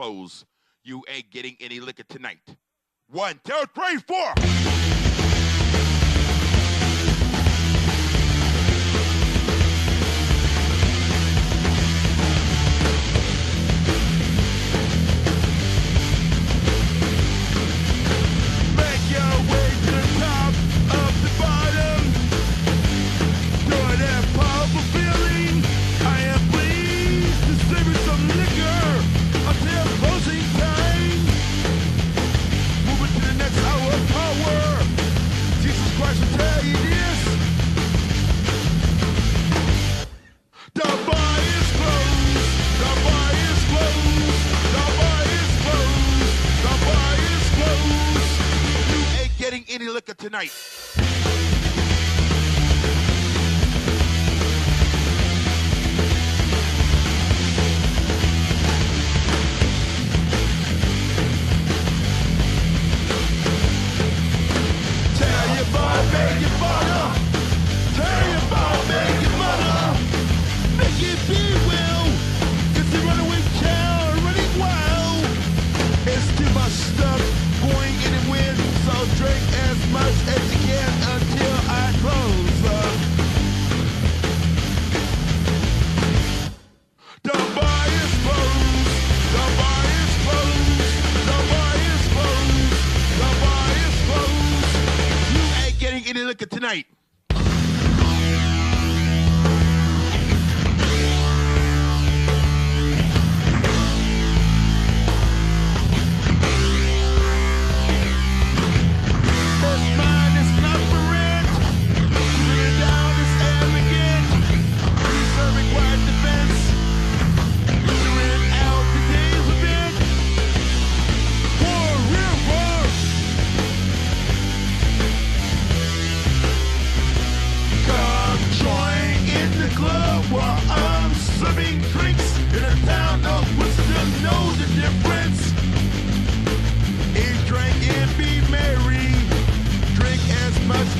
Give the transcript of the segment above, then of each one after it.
close. You ain't getting any liquor tonight. 1, 2, 3, 4. Any liquor tonight. Tell your boy, make your butter. Tell your boy, make your mother. Make it be well. It's the runaway town running wild. It's too much stuff going anywhere, so drink as much as you can until I close up. The bar is closed. The bar is closed. The bar is closed. The bar is closed. You ain't getting any liquor tonight.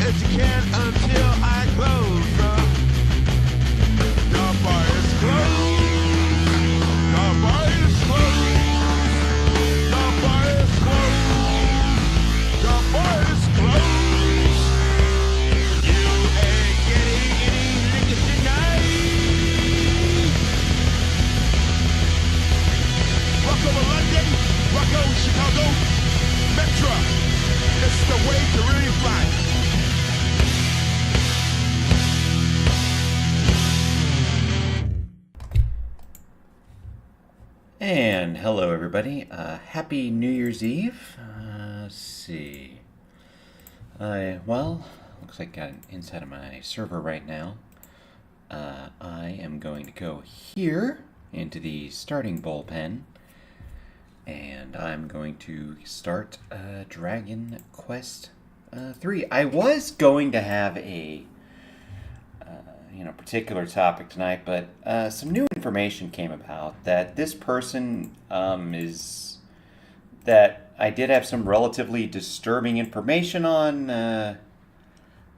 As you can until I close up. The bar is closed. The bar is closed. The bar is closed. The bar is closed. You ain't getting any liquor tonight. Rock over London, rock over Chicago, Metro. It's the way to really fly. And hello everybody, happy New Year's Eve. Let's see. Well, looks like I got inside of my server right now. I am going to go here into the starting bullpen. And I'm going to start Dragon Quest 3. I was going to have a particular topic tonight, but some new information came about that this person that I did have some relatively disturbing information on.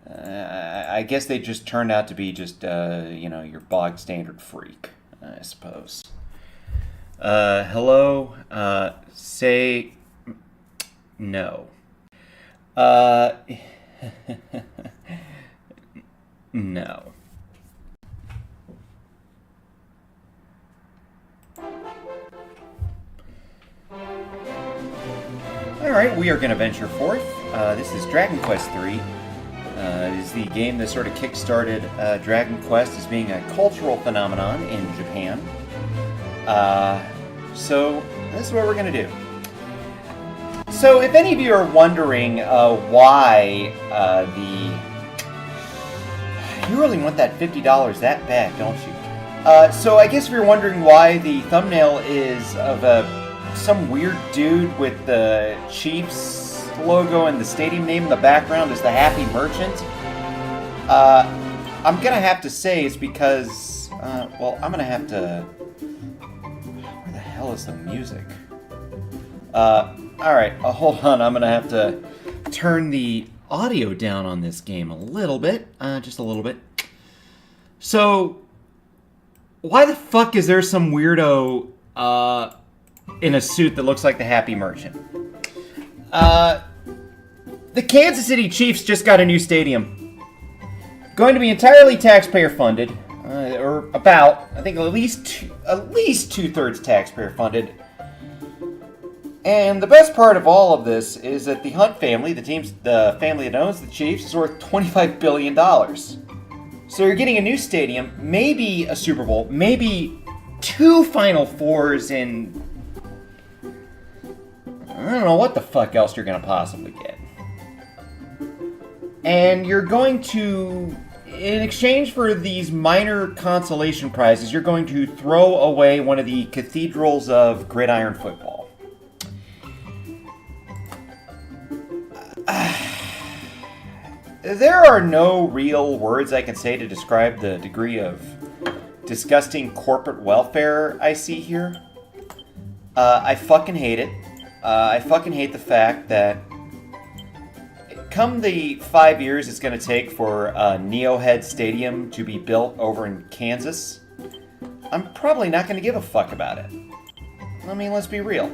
I guess they just turned out to be just your bog standard freak, I suppose. Hello. Say no. No. Alright, we are going to venture forth. This is Dragon Quest 3. It is the game that sort of kick-started Dragon Quest as being a cultural phenomenon in Japan. So, this is what we're going to do. So, if any of you are wondering why You really want that $50 that bad, don't you? So, I guess if you're wondering why the thumbnail is of some weird dude with the Chiefs logo and the stadium name in the background is the Happy Merchant. I'm gonna have to say it's because, I'm gonna have to... Where the hell is the music? Alright, hold on, I'm gonna have to turn the audio down on this game a little bit, just a little bit. So, why the fuck is there some weirdo, in a suit that looks like the Happy Merchant. The Kansas City Chiefs just got a new stadium. Going to be entirely taxpayer funded, or about, I think at least 2/3 taxpayer funded. And the best part of all of this is that the Hunt family, the family that owns the Chiefs, is worth $25 billion. So you're getting a new stadium, maybe a Super Bowl, maybe 2 Final Fours, and I don't know what the fuck else you're going to possibly get. And you're going to, in exchange for these minor consolation prizes, you're going to throw away one of the cathedrals of gridiron football. There are no real words I can say to describe the degree of disgusting corporate welfare I see here. I fucking hate it. I fucking hate the fact that come the 5 years it's going to take for Neohead Stadium to be built over in Kansas, I'm probably not going to give a fuck about it. I mean, let's be real.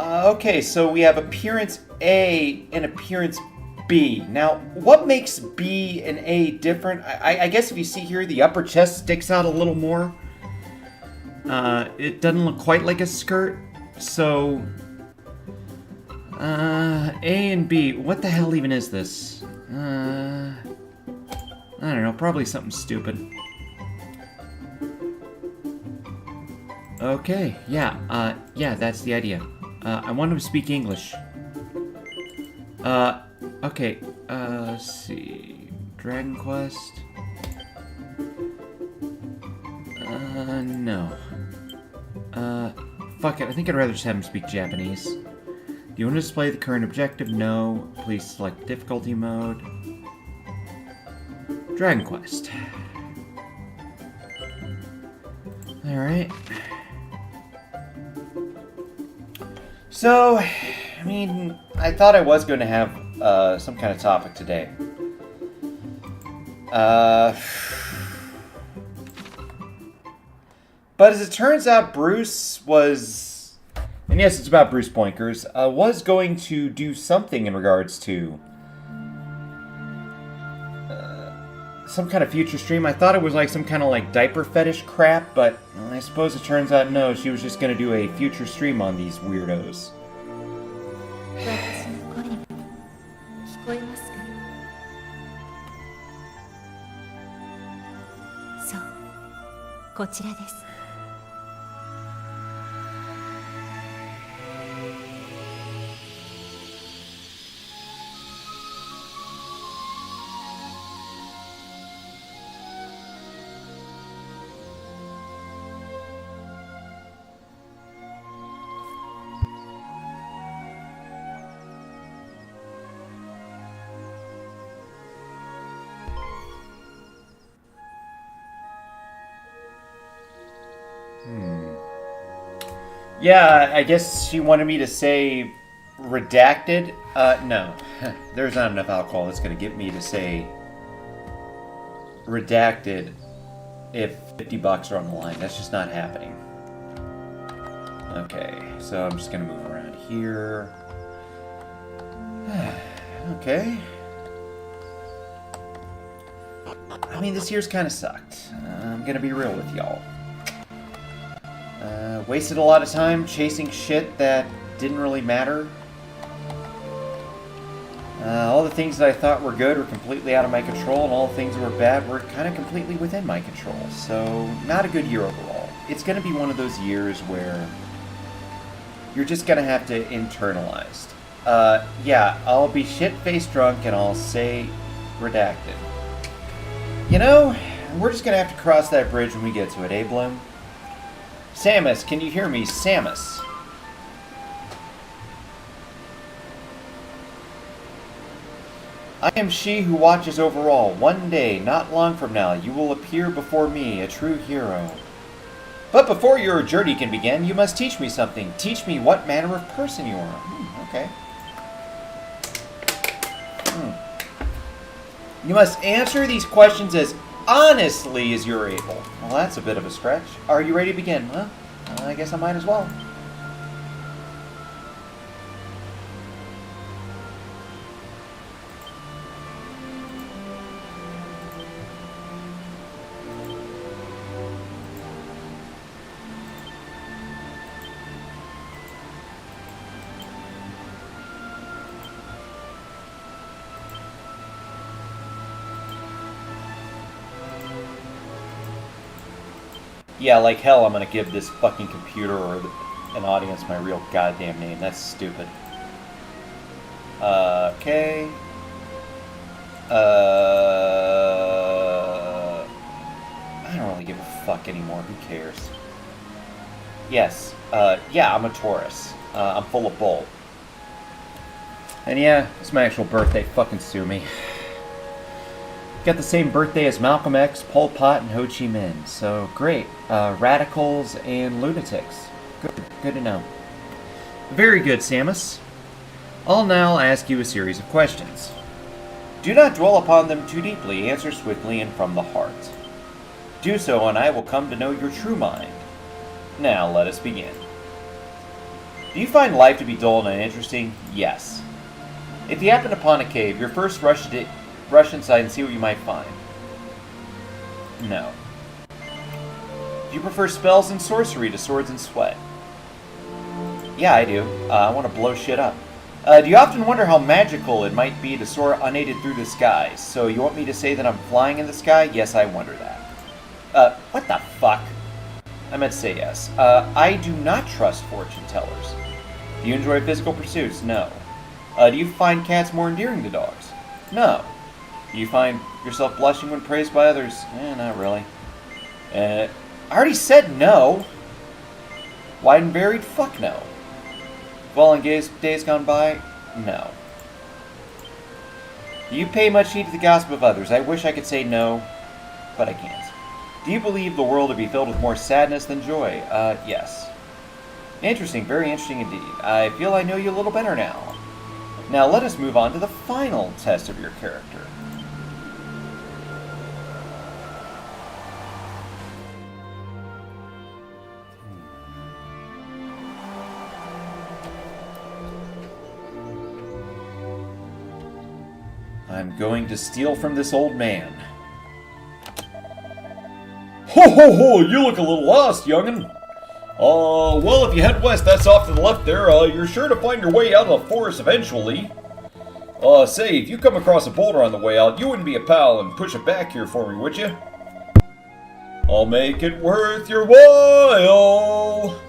Okay, so we have appearance A and appearance B. Now, what makes B and A different? I guess if you see here, the upper chest sticks out a little more. It doesn't look quite like a skirt, so A and B. What the hell even is this? I don't know, probably something stupid. Okay, yeah, that's the idea. I want him to speak English. Okay, let's see. Dragon Quest? No. Fuck it, I think I'd rather just have him speak Japanese. Do you want to display the current objective? No. Please select difficulty mode. Dragon Quest. Alright. So, I mean, I thought I was going to have some kind of topic today. But as it turns out, Bruce was, and yes, it's about Bruce Boinkers, was going to do something in regards to some kind of future stream. I thought it was like some kind of like diaper fetish crap, but I suppose it turns out no, she was just going to do a future stream on these weirdos. 私の声も聞こえますか？そう、こちらです。Yeah, I guess she wanted me to say redacted. No. There's not enough alcohol that's going to get me to say redacted if $50 are on the line. That's just not happening. Okay, so I'm just going to move around here. Okay. I mean, this year's kind of sucked. I'm going to be real with y'all. Wasted a lot of time chasing shit that didn't really matter. All the things that I thought were good were completely out of my control, and all the things that were bad were kind of completely within my control. So, not a good year overall. It's going to be one of those years where you're just going to have to internalize. Yeah, I'll be shit-faced drunk and I'll say redacted. You know, we're just going to have to cross that bridge when we get to it, eh, Bloom? Samus, can you hear me? Samus. I am she who watches over all. One day, not long from now, you will appear before me, a true hero. But before your journey can begin, you must teach me something. Teach me what manner of person you are. Okay. You must answer these questions as honestly as you're able. Well, that's a bit of a stretch. Are you ready to begin, huh? I guess I might as well. Yeah, like hell I'm gonna give this fucking computer or an audience my real goddamn name. That's stupid. Okay. I don't really give a fuck anymore. Who cares? Yes. Yeah, I'm a Taurus. I'm full of bull. And yeah, it's my actual birthday. Fucking sue me. Got the same birthday as Malcolm X, Pol Pot, and Ho Chi Minh. So, great. Radicals and lunatics. Good to know. Very good, Samus. I'll now ask you a series of questions. Do not dwell upon them too deeply. Answer swiftly and from the heart. Do so, and I will come to know your true mind. Now, let us begin. Do you find life to be dull and uninteresting? Yes. If you happen upon a cave, your first rush inside and see what you might find. No. Do you prefer spells and sorcery to swords and sweat? Yeah, I do. I want to blow shit up. Do you often wonder how magical it might be to soar unaided through the skies? So you want me to say that I'm flying in the sky? Yes, I wonder that. What the fuck? I meant to say yes. I do not trust fortune tellers. Do you enjoy physical pursuits? No. Do you find cats more endearing to dogs? No. Do you find yourself blushing when praised by others? Not really. I already said no. Wide and varied? Fuck no. Fallen days gone by? No. Do you pay much heed to the gossip of others? I wish I could say no, but I can't. Do you believe the world to be filled with more sadness than joy? Yes. Interesting, very interesting indeed. I feel I know you a little better now. Now let us move on to the final test of your character. I'm going to steal from this old man. Ho ho ho! You look a little lost, young'un. Well, if you head west, that's off to the left there. You're sure to find your way out of the forest eventually. Say, if you come across a boulder on the way out, you wouldn't be a pal and push it back here for me, would you? I'll make it worth your while.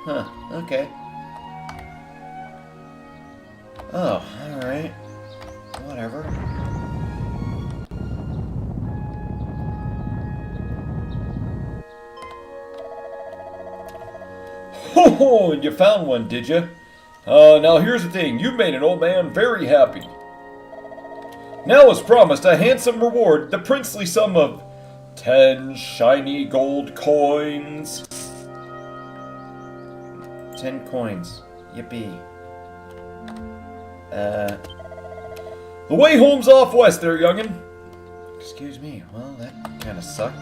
Huh, okay. Oh, alright. Whatever. Ho ho! You found one, did you? Now here's the thing. You made an old man very happy. Now, as promised, a handsome reward, the princely sum of 10 shiny gold coins. 10 coins. Yippee. The way home's off west there, young'un. Excuse me. Well, that kind of sucked.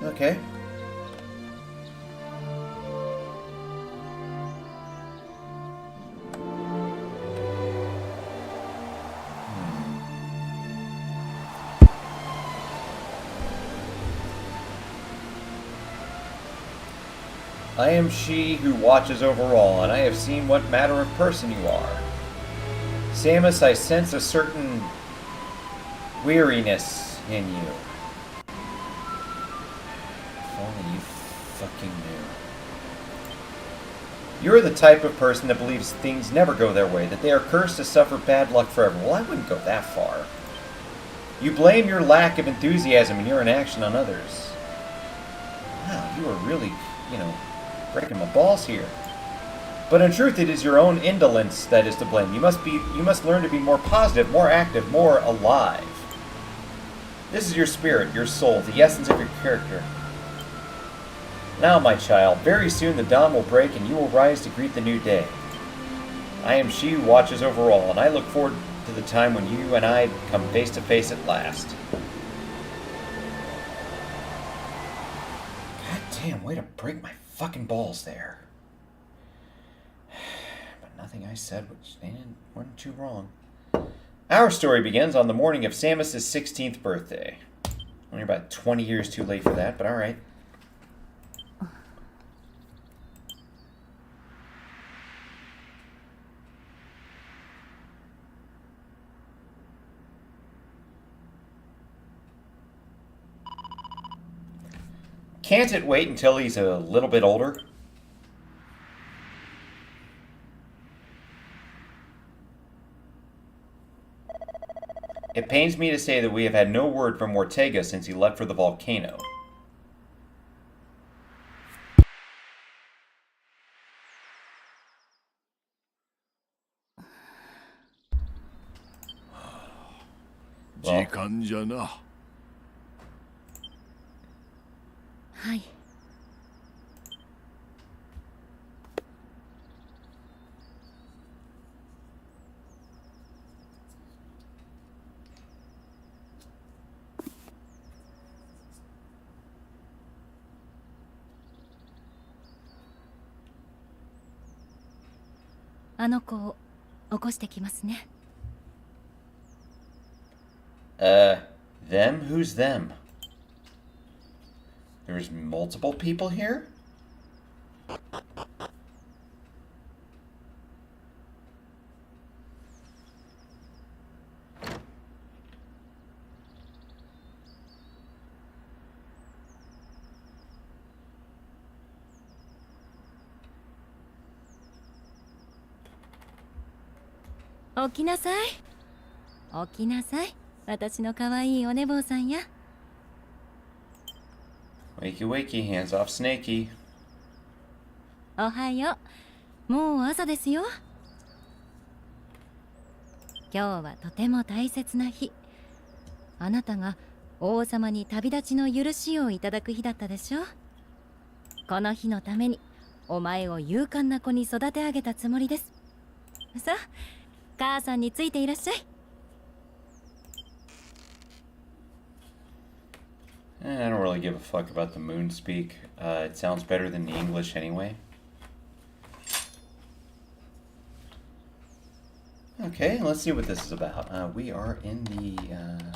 Okay. I am she who watches over all, and I have seen what manner of person you are. Samus, I sense a certain weariness in you. If only you fucking knew. You're the type of person that believes things never go their way, that they are cursed to suffer bad luck forever. Well, I wouldn't go that far. You blame your lack of enthusiasm and your inaction on others. Wow, you are really, breaking my balls here. But in truth, it is your own indolence that is to blame. You must learn to be more positive, more active, more alive. This is your spirit, your soul, the essence of your character. Now, my child, very soon the dawn will break and you will rise to greet the new day. I am she who watches over all, and I look forward to the time when you and I come face to face at last. Damn, way to break my fucking balls there. But nothing I said wasn't too wrong. Our story begins on the morning of Samus's 16th birthday. Only about 20 years too late for that, but alright. Can't it wait until he's a little bit older? It pains me to say that we have had no word from Ortega since he left for the volcano. Well, 時間じゃな。はい。あの子を起こしてきますね。them? Who's them? There's multiple people here?起きなさい。起きなさい。私の可愛いお寝坊さんや。Wakey wakey, hands off Snakey. おはよう。もう朝ですよ。今日はとても大切な日。あなたが王様に旅立ちの許しをいただく日だったでしょ。この日のためにお前を勇敢な子に育て上げたつもりです。さあ、母さんについていらっしゃい。I don't really give a fuck about the moon speak. It sounds better than the English anyway. Okay, let's see what this is about. We are in the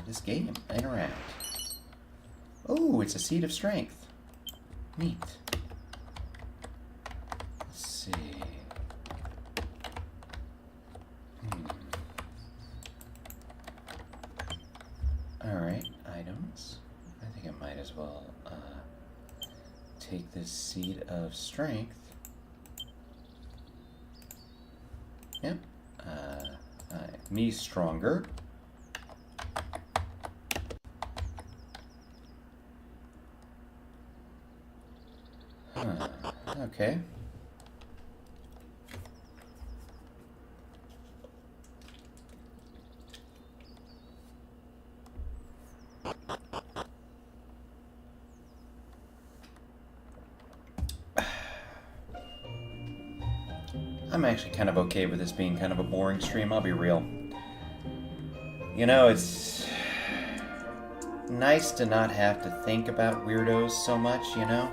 this game. Interact. Oh, it's a seed of strength. Neat. Let's see. Alright, items. I think I might as well take this seed of strength. Yep. Me stronger. Huh. Okay. I'm actually kind of okay with this being kind of a boring stream, I'll be real. You know, it's nice to not have to think about weirdos so much, you know?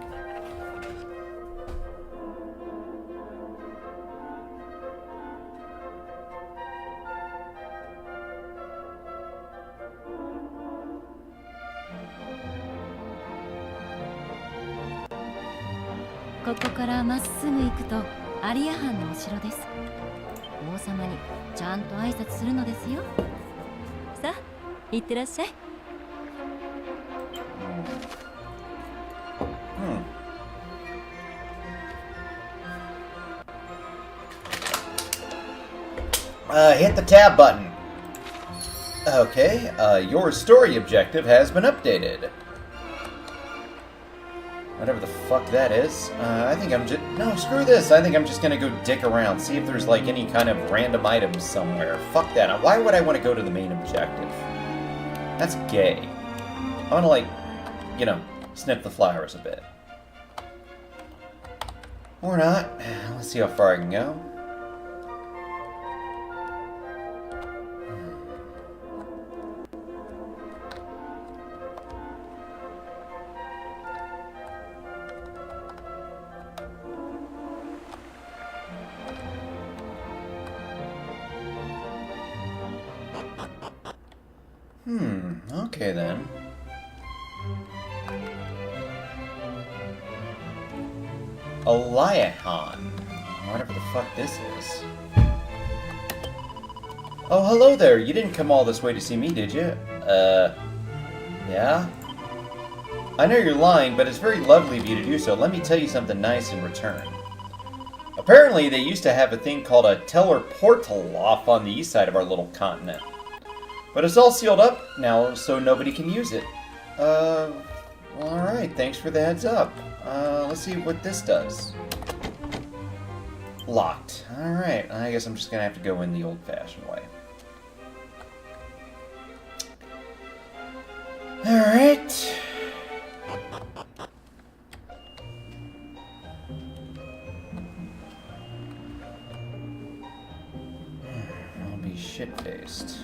ここからまっすぐ行くとアリア藩のお城です。王様にちゃんと挨拶するのですよ。さあ、行ってらっしゃい。Hit the tab button. Okay, your story objective has been updated. Whatever the fuck that is. I think I'm just... No, screw this. I think I'm just gonna go dick around. See if there's, like, any kind of random items somewhere. Fuck that. Why would I want to go to the main objective? That's gay. I want to, like, you know, sniff the flowers a bit. Or not. Let's see how far I can go. Okay then. Eliahan. Whatever the fuck this is. Oh, hello there. You didn't come all this way to see me, did you? Yeah? I know you're lying, but it's very lovely of you to do so. Let me tell you something nice in return. Apparently, they used to have a thing called a teller portal off on the east side of our little continent. But it's all sealed up now, so nobody can use it. Alright, thanks for the heads up. Let's see what this does. Locked. Alright, I guess I'm just gonna have to go in the old-fashioned way. Alright. I'll be shit-faced.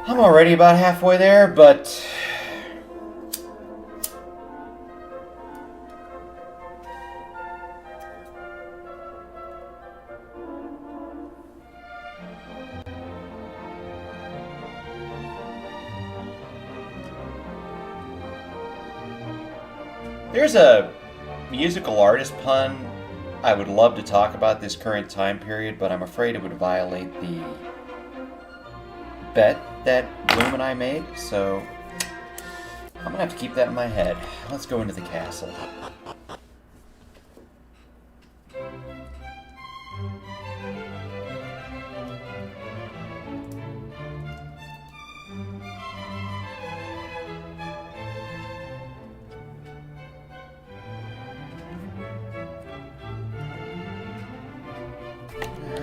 I'm already about halfway there, but... There's a musical artist pun I would love to talk about this current time period, but I'm afraid it would violate the bet that Bloom and I made, so I'm gonna have to keep that in my head. Let's go into the castle.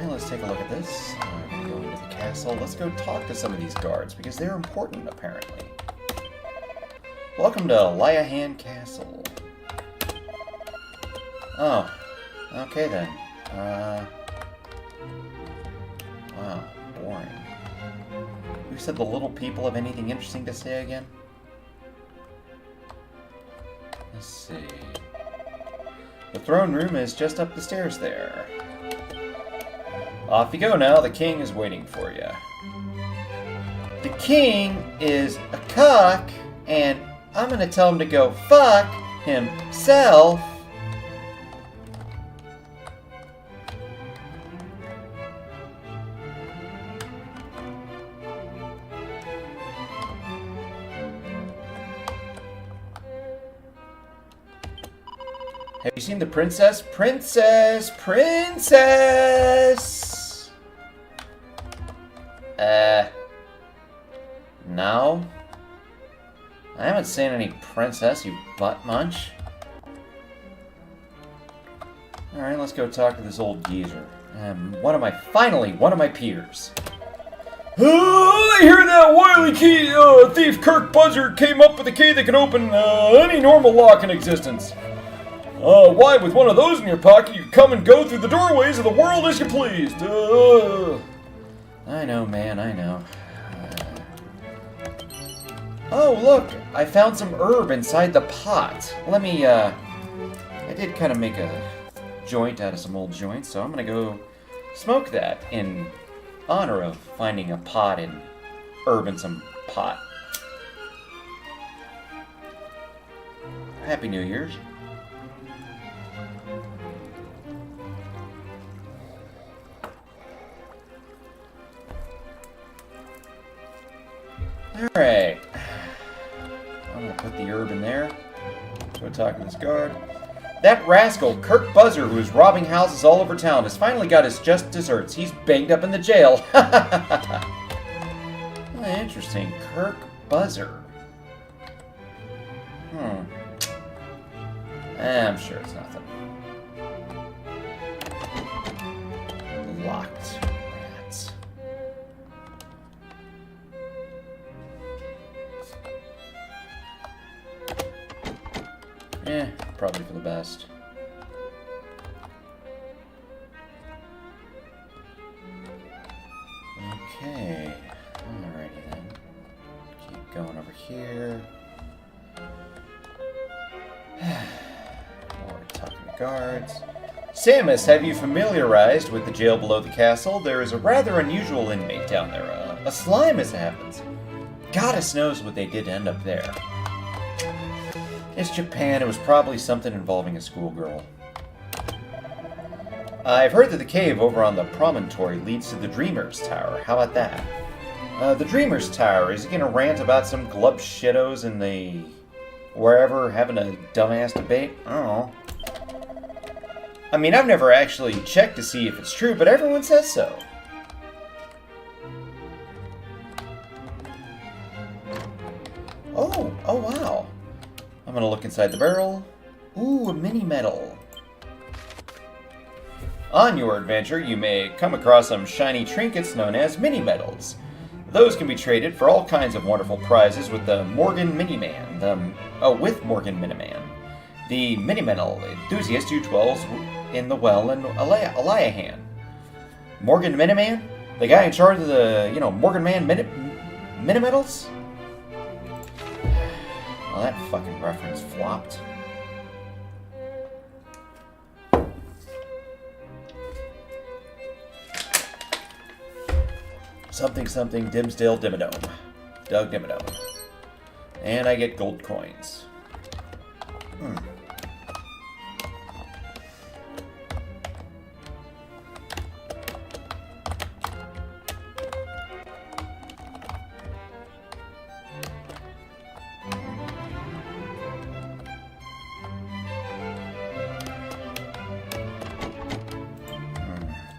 Let's take a look at this. We're going to go into the castle. Let's go talk to some of these guards, because they're important, apparently. Welcome to Eliahan Castle. Oh, okay then. Wow, boring. Who said the little people have anything interesting to say again? Let's see. The throne room is just up the stairs there. Off you go now, the king is waiting for you. The king is a cock, and I'm gonna tell him to go fuck himself. Have you seen the princess? Princess! Princess! No? I haven't seen any princess, you butt munch. Alright, let's go talk to this old geezer. Finally, one of my peers. I hear that wily key thief Kirk Buzzard came up with a key that can open any normal lock in existence. Why, with one of those in your pocket, you come and go through the doorways of the world as you pleased. I know, man, I know. Oh, look, I found some herb inside the pot. Let me, I did kind of make a joint out of some old joints, so I'm gonna go smoke that in honor of finding a pot and herb in some pot. Happy New Year's. Alright. I'm gonna put the herb in there. Go talk to this guard. That rascal, Kirk Buzzer, who is robbing houses all over town, has finally got his just desserts. He's banged up in the jail. Interesting. Kirk Buzzer. I'm sure it's nothing. Locked. Rats. Probably for the best. Okay. Alrighty then. Keep going over here. More talking to guards. Samus, have you familiarized with the jail below the castle? There is a rather unusual inmate down there. A slime, as it happens. Goddess knows what they did to end up there. It's Japan. It was probably something involving a schoolgirl. I've heard that the cave over on the promontory leads to the Dreamer's Tower. How about that? The Dreamer's Tower, is he gonna rant about some glub shittos in the... wherever having a dumbass debate? I don't know. I mean, I've never actually checked to see if it's true, but everyone says so. Oh wow. I'm gonna look inside the barrel. Ooh, a mini medal. On your adventure, you may come across some shiny trinkets known as mini medals. Those can be traded for all kinds of wonderful prizes with the Morgan Miniman. With Morgan Miniman. The mini medal enthusiast who dwells in the well in Eliahan. Morgan Miniman? The guy in charge of the, Morgan Man mini medals? Well, that fucking reference flopped. Something something Dimsdale Dimmadome. Doug Dimmadome. And I get gold coins.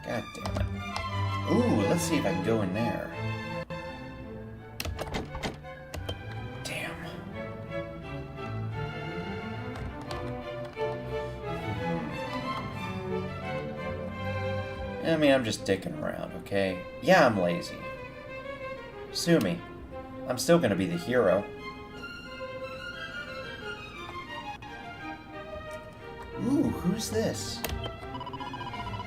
God damn it. Ooh, let's see if I can go in there. Damn. I mean, I'm just dicking around, okay? Yeah, I'm lazy. Sue me. I'm still gonna be the hero. Ooh, who's this?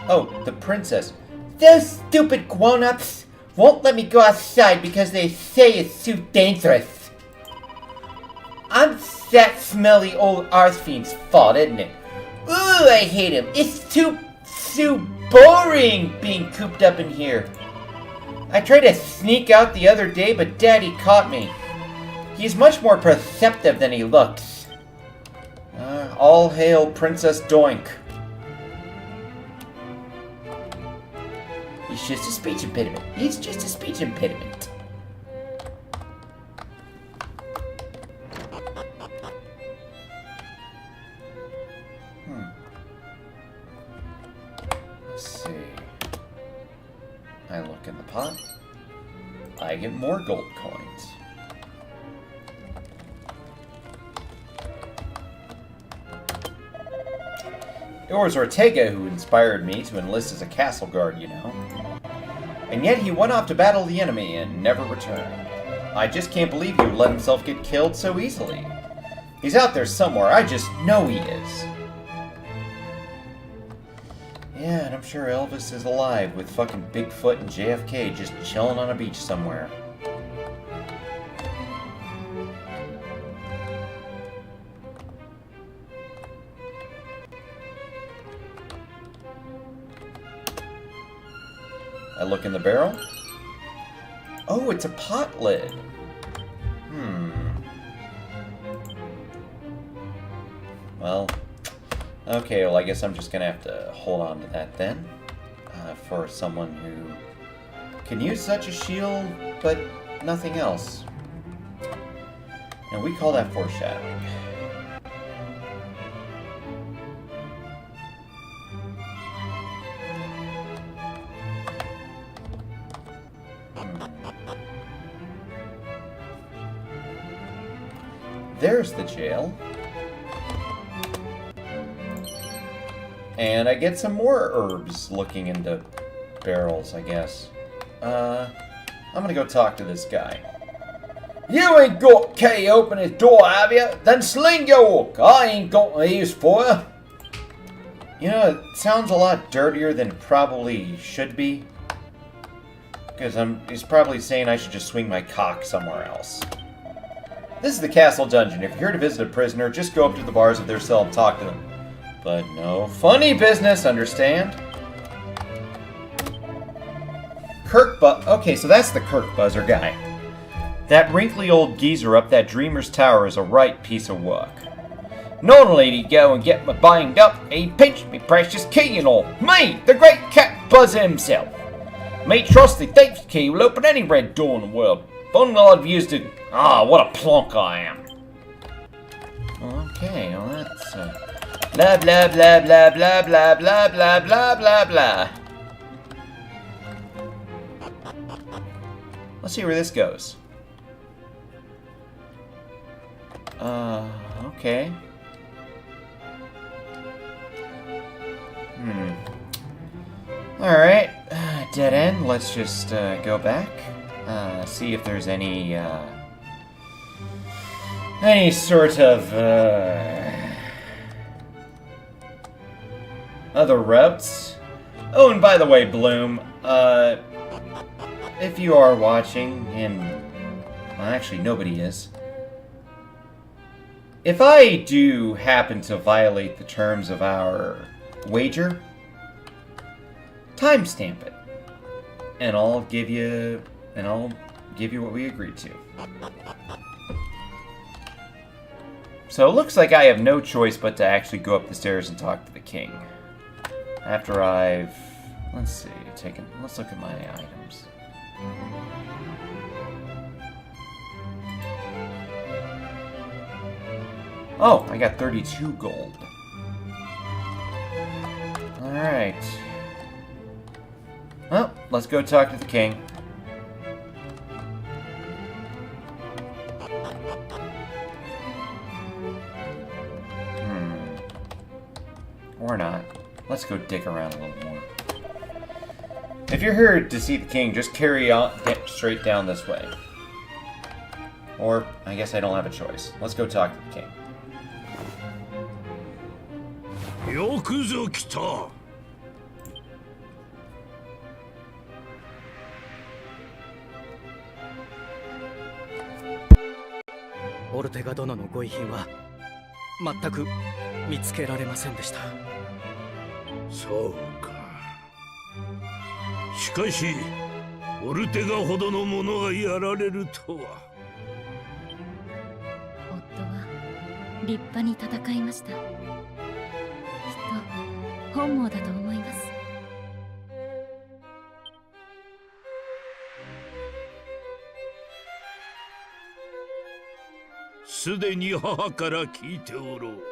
Oh, the princess. Those stupid grown-ups won't let me go outside because they say it's too dangerous. I'm that smelly old arsefiend's fault, isn't it? Ooh, I hate him. It's too boring being cooped up in here. I tried to sneak out the other day, but Daddy caught me. He's much more perceptive than he looks. All hail Princess Doink. He's just a speech impediment. He's just a speech impediment. Let's see. I look in the pot. I get more gold coins. It was Ortega who inspired me to enlist as a castle guard, you know. And yet he went off to battle the enemy and never returned. I just can't believe he would let himself get killed so easily. He's out there somewhere, I just know he is. Yeah, and I'm sure Elvis is alive with fucking Bigfoot and JFK just chilling on a beach somewhere. I look in the barrel. Oh, it's a pot lid. Well, okay, well I guess I'm just gonna have to hold on to that then. For someone who can use such a shield, but nothing else. And we call that foreshadowing. There's the jail. And I get some more herbs looking into barrels, I guess. I'm gonna go talk to this guy. You ain't got key open his door, have you? Then sling your hook. I ain't got no use for you. You know, it sounds a lot dirtier than it probably should be. Because he's probably saying I should just swing my cock somewhere else. This is the castle dungeon. If you're here to visit a prisoner, just go up to the bars of their cell and talk to them. but no funny business, understand? Okay, so that's the Kirk Buzzer guy. That wrinkly old geezer up that Dreamer's Tower is a right piece of work. Normally he'd go and get me banged up, he'd pinch me precious key and all. Me, the great cat Buzzer himself. Me trusty thief's key will open any red door in the world. If only I'd used it. Ah, what a plonk I am. Okay, well that's blah blah blah blah blah blah blah blah blah blah blah. Let's see where this goes. Okay. Alright, dead end. Let's just go back. See if there's any sort of other routes. Oh, and by the way, Bloom, if you are watching, and well, actually nobody is, if I do happen to violate the terms of our wager, timestamp it, and I'll give you what we agreed to. So it looks like I have no choice but to actually go up the stairs and talk to the king. After I've, let's look at my items. Oh, I got 32 gold. Alright. Well, let's go talk to the king. Or not. Let's go dig around a little more. If you're here to see the king, just carry on straight down this way. Or, I guess I don't have a choice. Let's go talk to the king. よくぞ来た。オルテガ殿のご遺品は全く見つけられませんでした。そうか。しかしオルテガほどの者がやられるとは。夫は立派に戦いました。きっと本望だと思います。すでに母から聞いておろう。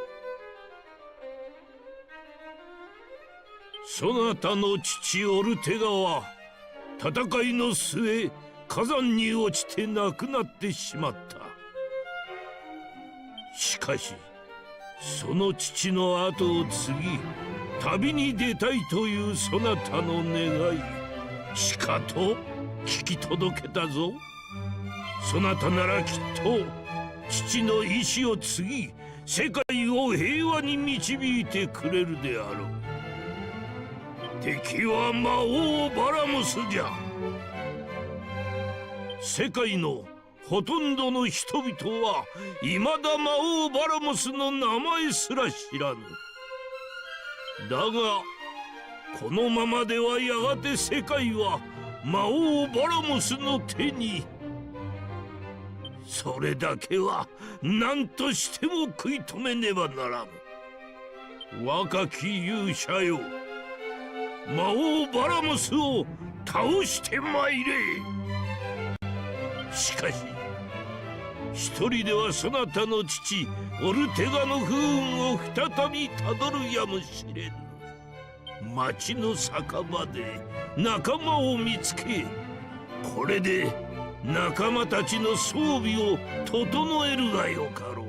そなたの父オルテガは戦いの末火山に落ちて亡くなってしまった。しかしその父の後を継ぎ旅に出たいというそなたの願いしかと聞き届けたぞ。そなたならきっと父の意志を継ぎ世界を平和に導いてくれるであろう。敵は魔王バラモスじゃ。世界のほとんどの人々は未だ魔王バラモスの名前すら知らぬ。だがこのままではやがて世界は魔王バラモスの手に。それだけは何としても食い止めねばならぬ。若き勇者よ、魔王バラモスを倒してまいれ。しかし一人ではそなたの父オルテガの不運を再びたどるやもしれぬ。町の酒場で仲間を見つけ、これで仲間たちの装備を整えるがよかろう。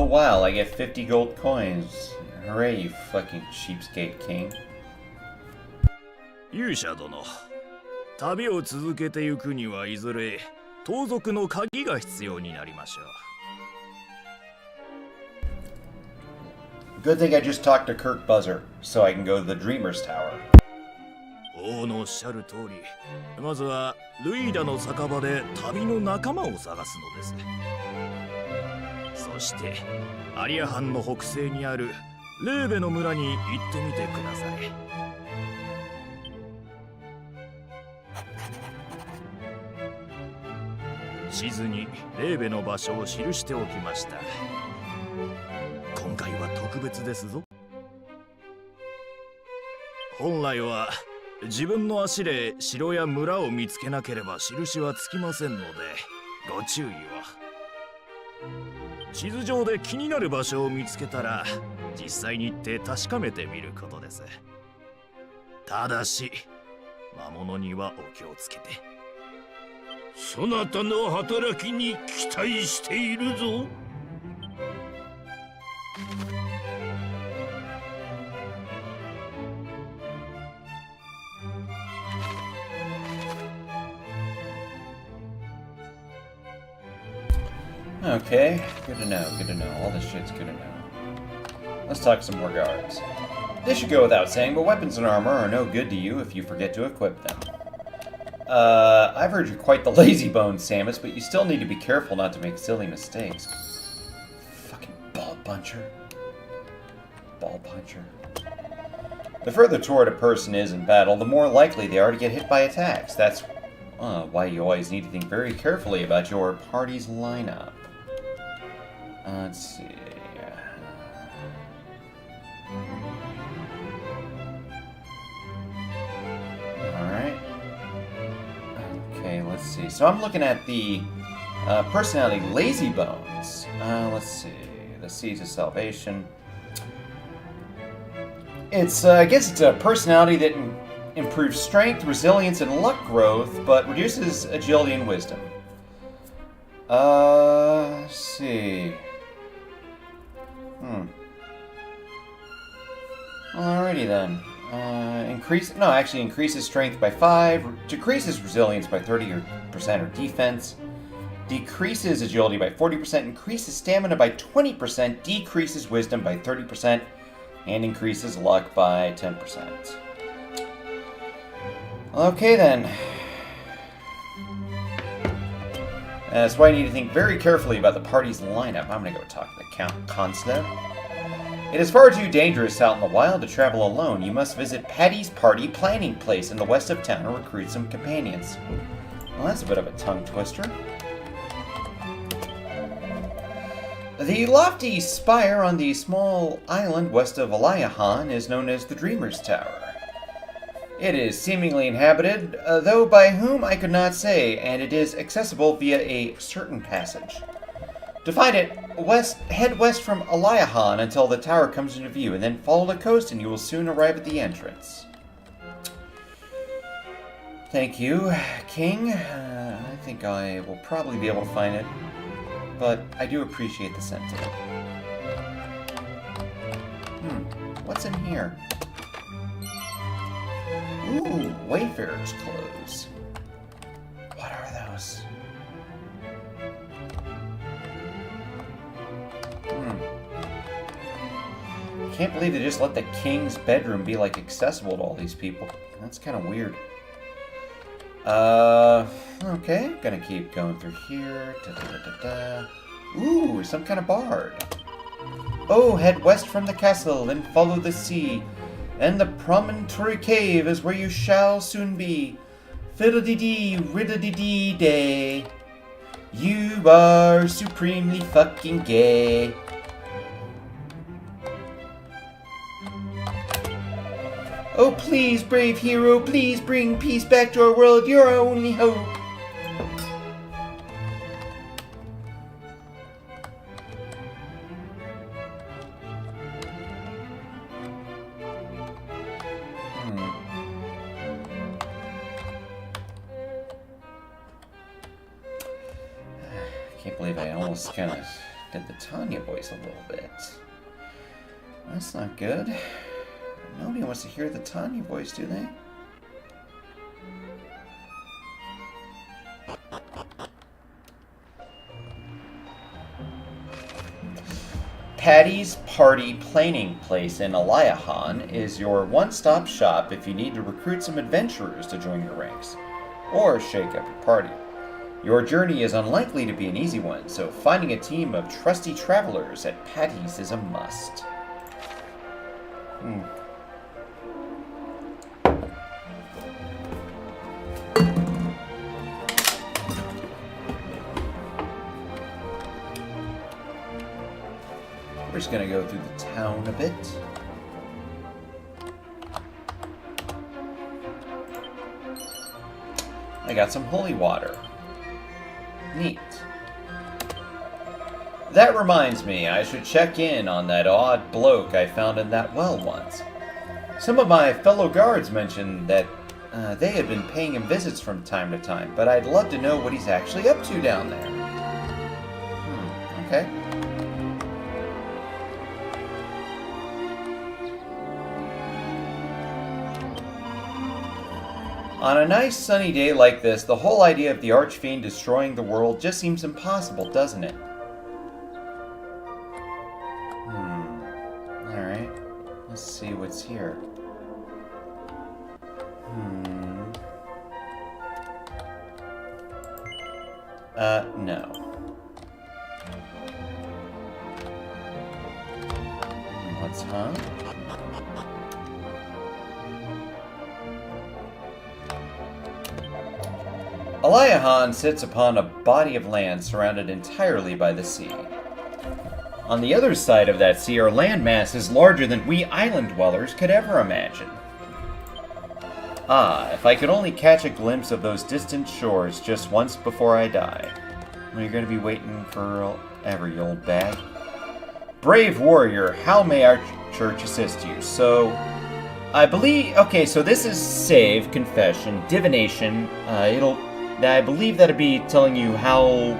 Wow, I get 50 gold coins. Hooray, you fucking cheapskate king. 勇者殿、旅を続けてゆくにはいずれ盗賊の鍵が必要になりましょう。Good thing I just talked to Kirk Buzzer, so I can go to the Dreamer's Tower. 王のおっしゃる通り、まずはルイーダの酒場で旅の仲間を探すのです。そしてアリア藩の北西にあるレーベの村に行ってみてください。地図にレーベの場所を記しておきました。今回は特別ですぞ。本来は自分の足で城や村を見つけなければ印はつきませんのでご注意を。地図上で気になる場所を見つけたら実際に行って確かめてみることです。ただし魔物にはお気をつけて。そなたの働きに期待しているぞ。Okay, good to know, good to know. All this shit's good to know. Let's talk some more guards. This should go without saying, but weapons and armor are no good to you if you forget to equip them. I've heard you're quite the lazy bones, Samus, but you still need to be careful not to make silly mistakes. Fucking ball puncher. Ball puncher. The further toward a person is in battle, the more likely they are to get hit by attacks. That's why you always need to think very carefully about your party's lineup. Let's see. Alright. Okay, let's see. So I'm looking at the personality Lazy Bones. Let's see. The Seeds of Salvation. It's, I guess it's a personality that improves strength, resilience, and luck growth, but reduces agility and wisdom. Let's see. Alrighty then. Increases strength by 5, decreases resilience by 30% or defense, decreases agility by 40%, increases stamina by 20%, decreases wisdom by 30%, and increases luck by 10%. Okay then. That's why I need to think very carefully about the party's lineup. I'm gonna go talk to the Count Constable. It is far too dangerous out in the wild to travel alone. You must visit Patty's party planning place in the west of town and recruit some companions. Well, that's a bit of a tongue twister. The lofty spire on the small island west of Eliahan is known as the Dreamer's Tower. It is seemingly inhabited, though by whom I could not say, and it is accessible via a certain passage. To find it, head west from Eliahan until the tower comes into view, and then follow the coast and you will soon arrive at the entrance. Thank you, King. I think I will probably be able to find it, but I do appreciate the sentiment. What's in here? Ooh, Wayfarer's clothes. What are those? Can't believe they just let the king's bedroom be like accessible to all these people. That's kind of weird. Okay, gonna keep going through here. Ooh, some kind of bard. Oh, head west from the castle and follow the sea. And the promontory cave is where you shall soon be. Fiddle-dee-dee, riddle-dee-dee-day. You are supremely fucking gay. Oh, please, brave hero, please bring peace back to our world. You're our only hope. Can't believe I almost kind of did the Tanya voice a little bit. That's not good. Nobody wants to hear the Tanya voice, do they? Patty's Party Planing Place in Eliahan is your one-stop shop if you need to recruit some adventurers to join your ranks, or shake up your party. Your journey is unlikely to be an easy one, so finding a team of trusty travelers at Patty's is a must. We're just gonna go through the town a bit. I got some holy water. Neat. That reminds me, I should check in on that odd bloke I found in that well once. Some of my fellow guards mentioned that they had been paying him visits from time to time, but I'd love to know what he's actually up to down there. Okay. On a nice sunny day like this, the whole idea of the Archfiend destroying the world just seems impossible, doesn't it? Alright. Let's see what's here. No. What's, huh? Eliahan sits upon a body of land surrounded entirely by the sea. On the other side of that sea are land masses larger than we island dwellers could ever imagine. Ah, if I could only catch a glimpse of those distant shores just once before I die. Well, you're going to be waiting forever, you old bag. Brave warrior, how may our church assist you? So, I believe... Okay, so this is save, confession, divination. I believe that'd be telling you how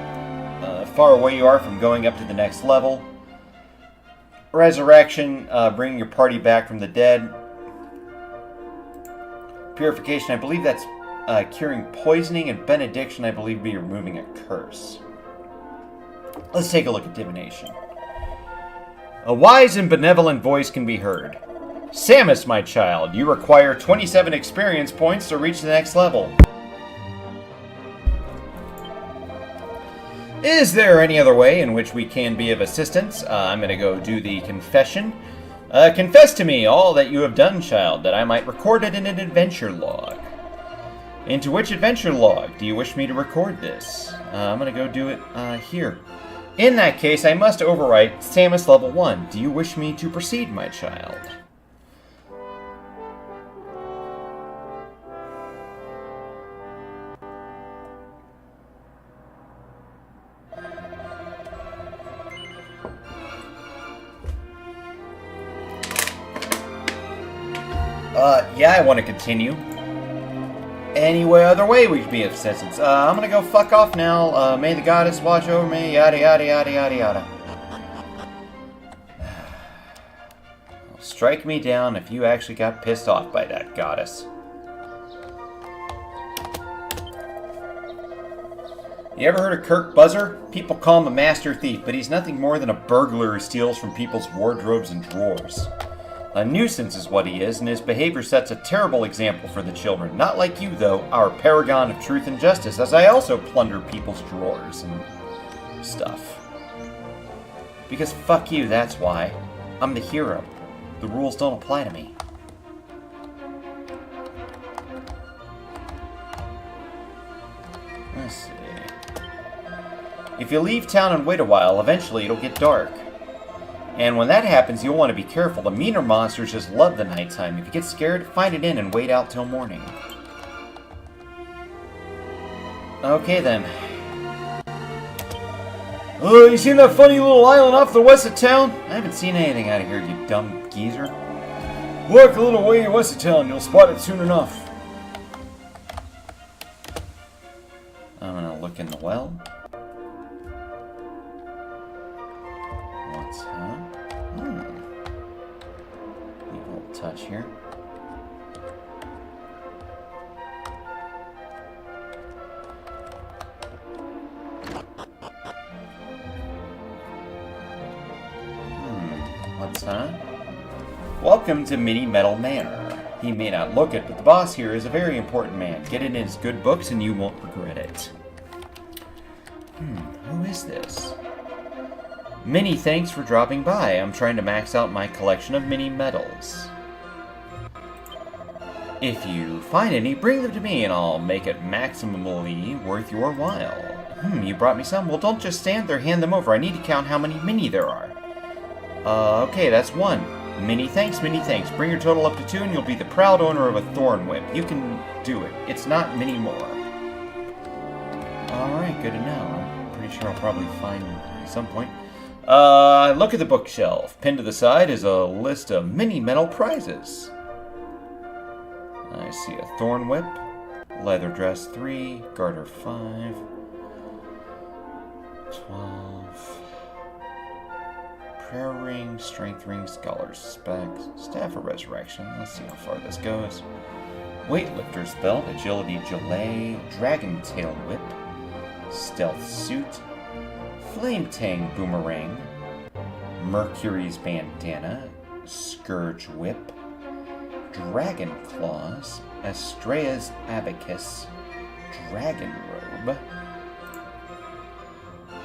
far away you are from going up to the next level. Resurrection, bringing your party back from the dead. Purification, I believe that's curing poisoning, and benediction, I believe, would be removing a curse. Let's take a look at divination. A wise and benevolent voice can be heard. Samus, my child, you require 27 experience points to reach the next level. Is there any other way in which we can be of assistance? I'm going to go do the confession. Confess to me all that you have done, child, that I might record it in an adventure log. Into which adventure log do you wish me to record this? I'm going to go do it here. In that case, I must overwrite Samus level 1. Do you wish me to proceed, my child? Yeah, I want to continue. Any other way we could be of assistance. I'm gonna go fuck off now. May the goddess watch over me, yada yada yada yada yada. Strike me down if you actually got pissed off by that goddess. You ever heard of Kirk Buzzer? People call him a master thief, but he's nothing more than a burglar who steals from people's wardrobes and drawers. A nuisance is what he is, and his behavior sets a terrible example for the children. Not like you, though, our paragon of truth and justice, as I also plunder people's drawers and stuff. Because fuck you, that's why. I'm the hero. The rules don't apply to me. Let's see. If you leave town and wait a while, eventually it'll get dark. And when that happens, you'll want to be careful. The meaner monsters just love the nighttime. If you get scared, find an inn and wait out till morning. Okay, then. Oh, you seen that funny little island off the west of town? I haven't seen anything out of here, you dumb geezer. Walk a little way west of town. You'll spot it soon enough. I'm gonna look in the well. What's, huh? Need a little touch here. this, huh? Welcome to Mini Metal Manor. He may not look it, but the boss here is a very important man. Get it in his good books and you won't regret it. Who is this? Many thanks for dropping by. I'm trying to max out my collection of mini medals. If you find any, bring them to me and I'll make it maximally worth your while. You brought me some? Well, don't just stand there, hand them over. I need to count how many mini there are. Okay, that's 1. Many thanks. Bring your total up to 2 and you'll be the proud owner of a thorn whip. You can do it. It's not many more. Alright, good to know. I'm pretty sure I'll probably find at some point. Look at the bookshelf. Pinned to the side is a list of mini metal prizes. I see a thorn whip, leather dress 3, garter 5, 12... Prayer ring, strength ring, scholar's specs, staff of resurrection. Let's see how far this goes. Weightlifter's belt, agility gelée, dragon tail whip, stealth suit, flame tang boomerang, Mercury's bandana, scourge whip, dragon claws, Estrea's abacus, dragon robe,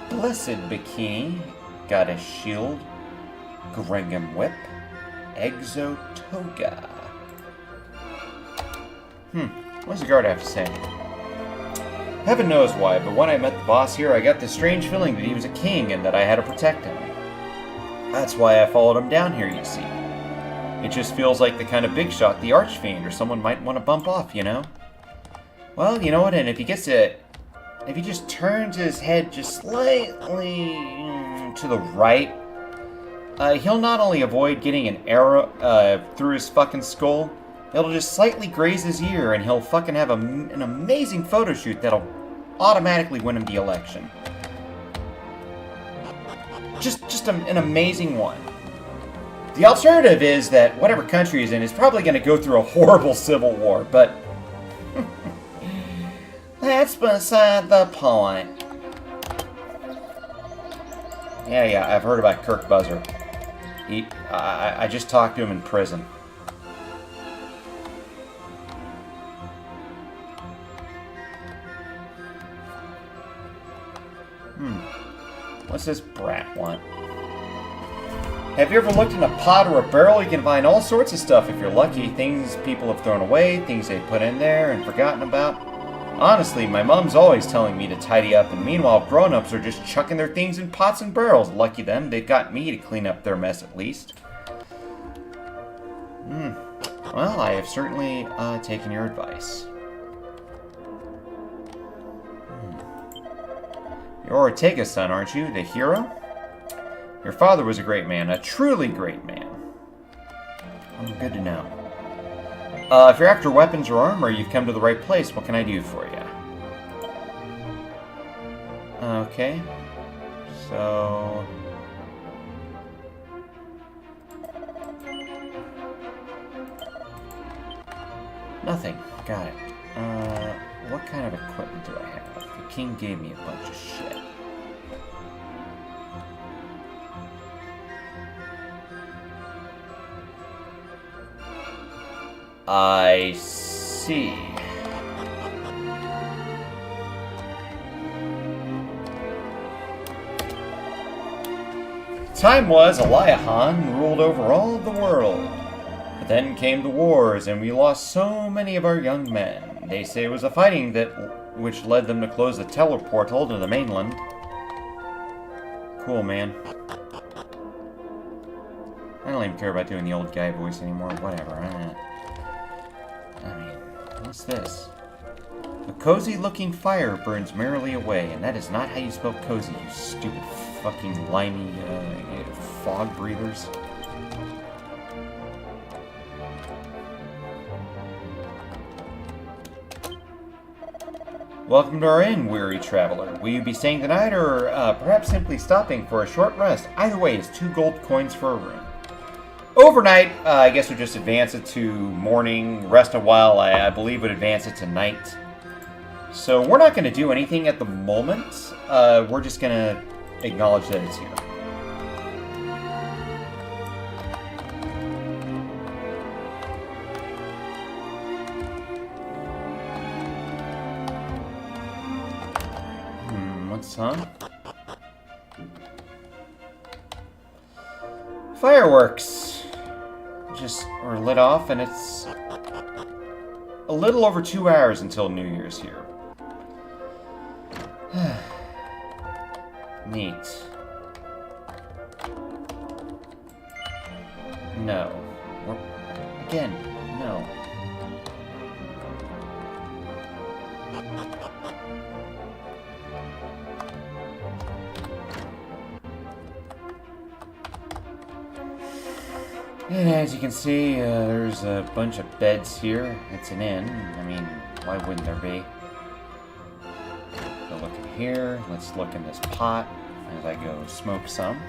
blessed bikini, goddess shield, Grengham Whip, Exo Toga. What does the guard have to say? Heaven knows why, but when I met the boss here, I got this strange feeling that he was a king and that I had to protect him. That's why I followed him down here, you see. It just feels like the kind of big shot the Archfiend or someone might want to bump off, you know? Well, you know what, and if he just turns his head just slightly to the right, he'll not only avoid getting an arrow through his fucking skull, it'll just slightly graze his ear and he'll fucking have an amazing photo shoot that'll automatically win him the election. Just an amazing one. The alternative is that whatever country he's in is probably going to go through a horrible civil war, but that's beside the point. Yeah, I've heard about Kirk Buzzer. I just talked to him in prison. What's this brat want? Have you ever looked in a pot or a barrel? You can find all sorts of stuff if you're lucky. Things people have thrown away, things they put in there and forgotten about. Honestly, my mom's always telling me to tidy up, and meanwhile grown-ups are just chucking their things in pots and barrels. Lucky them, they've got me to clean up their mess at least. Well, I have certainly taken your advice. You're Ortega's son, aren't you? The hero? Your father was a great man, a truly great man. Good to know. If you're after weapons or armor, you've come to the right place. What can I do for you? Okay. So... nothing. Got it. What kind of equipment do I have? The king gave me a bunch of shit. I see. Time was Eliahan ruled over all of the world. But then came the wars, and we lost so many of our young men. They say it was the fighting which led them to close the teleportal to the mainland. Cool, man. I don't even care about doing the old guy voice anymore. Whatever. I mean, what's this? A cozy-looking fire burns merrily away, and that is not how you spell cozy, you stupid fucking limey fog breathers. Welcome to our inn, weary traveler. Will you be staying tonight, or perhaps simply stopping for a short rest? Either way, it's 2 gold coins for a room. Overnight, I guess we'll just advance it to morning. Rest a while, I believe would advance it to night. So we're not going to do anything at the moment. We're just going to acknowledge that it's here. lights, huh? Fireworks just were lit off, and it's a little over 2 hours until New Year's here. Neat. No. Again, no. And as you can see, there's a bunch of beds here. It's an inn. I mean, why wouldn't there be? Go look in here. Let's look in this pot as I go smoke some.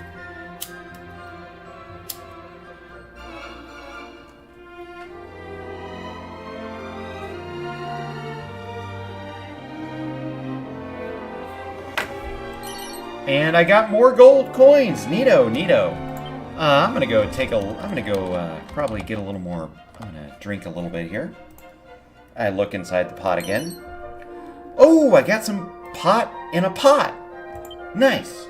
And I got more gold coins. Neato, neato. I'm gonna go probably get a little more. I'm gonna drink a little bit here. I look inside the pot again. Oh, I got some pot in a pot. Nice.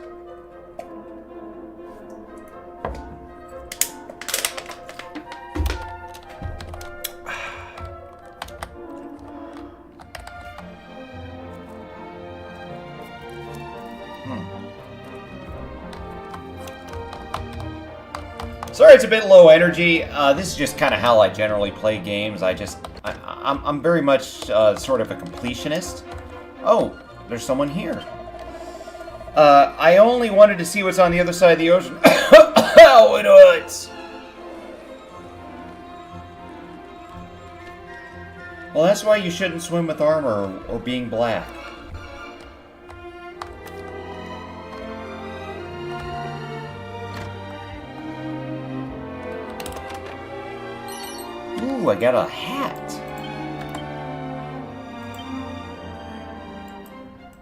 Sorry, it's a bit low energy. This is just kind of how I generally play games. I'm very much sort of a completionist. Oh, there's someone here. I only wanted to see what's on the other side of the ocean. Oh, it hurts. Well, that's why you shouldn't swim with armor or being black. Ooh, I got a hat.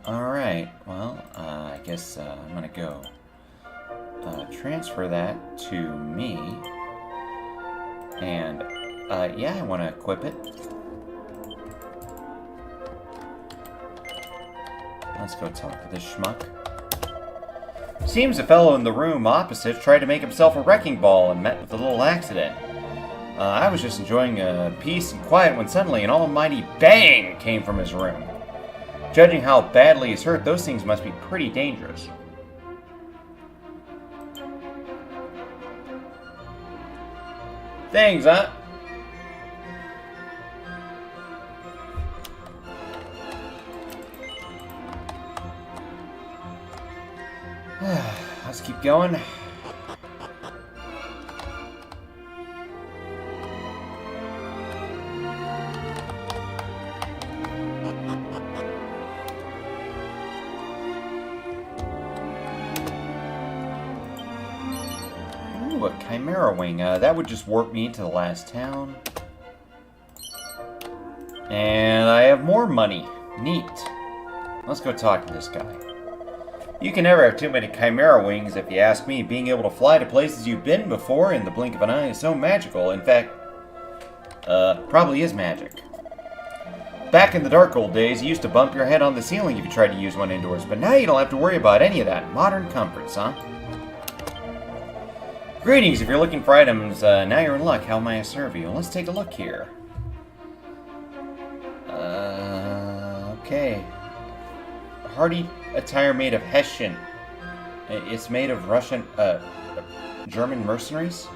Alright, well, I guess I'm gonna go transfer that to me. And, yeah, I want to equip it. Let's go talk to this schmuck. Seems the fellow in the room opposite tried to make himself a wrecking ball and met with a little accident. I was just enjoying peace and quiet when suddenly an almighty bang came from his room. Judging how badly he's hurt, those things must be pretty dangerous. Things, huh? Let's keep going. Ooh, a Chimera Wing. That would just warp me to the last town. And I have more money. Neat. Let's go talk to this guy. You can never have too many Chimera Wings, if you ask me. Being able to fly to places you've been before in the blink of an eye is so magical. In fact, probably is magic. Back in the dark old days, you used to bump your head on the ceiling if you tried to use one indoors, but now you don't have to worry about any of that. Modern comforts, huh? Greetings, if you're looking for items, now you're in luck. How may I serve you? Let's take a look here. Okay. Hardy attire made of Hessian. It's made of Russian, German mercenaries?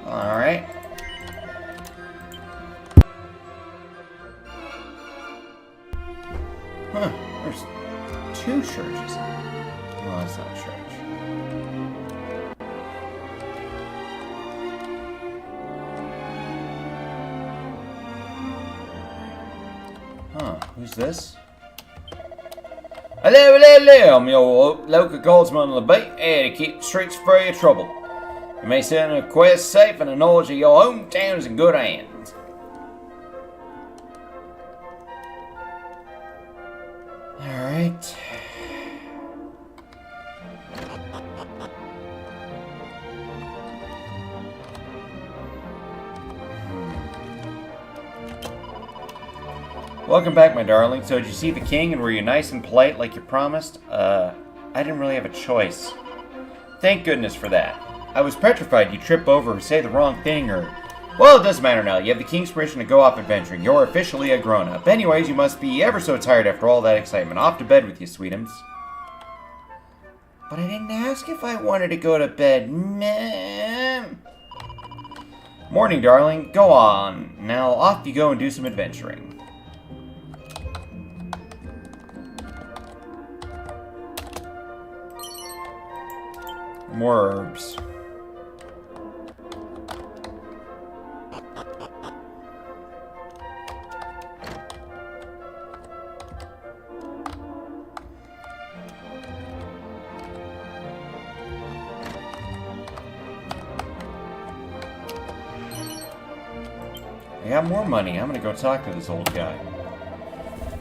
Alright. Huh, there's two churches. Well, that's not a church. Huh, who's this? Hello, hello, hello, I'm your local guardsman on the beat, here to keep the streets free of trouble. You may send a quest safe and the knowledge of your hometown is in good hands. Alright. Welcome back, my darling. So, did you see the king and were you nice and polite like you promised? I didn't really have a choice. Thank goodness for that. I was petrified you'd trip over or say the wrong thing or... Well, it doesn't matter now. You have the king's permission to go off adventuring. You're officially a grown-up. Anyways, you must be ever so tired after all that excitement. Off to bed with you, sweetums. But I didn't ask if I wanted to go to bed. Ma'am. Morning, darling. Go on. Now, off you go and do some adventuring. More herbs. I got more money. I'm gonna go talk to this old guy.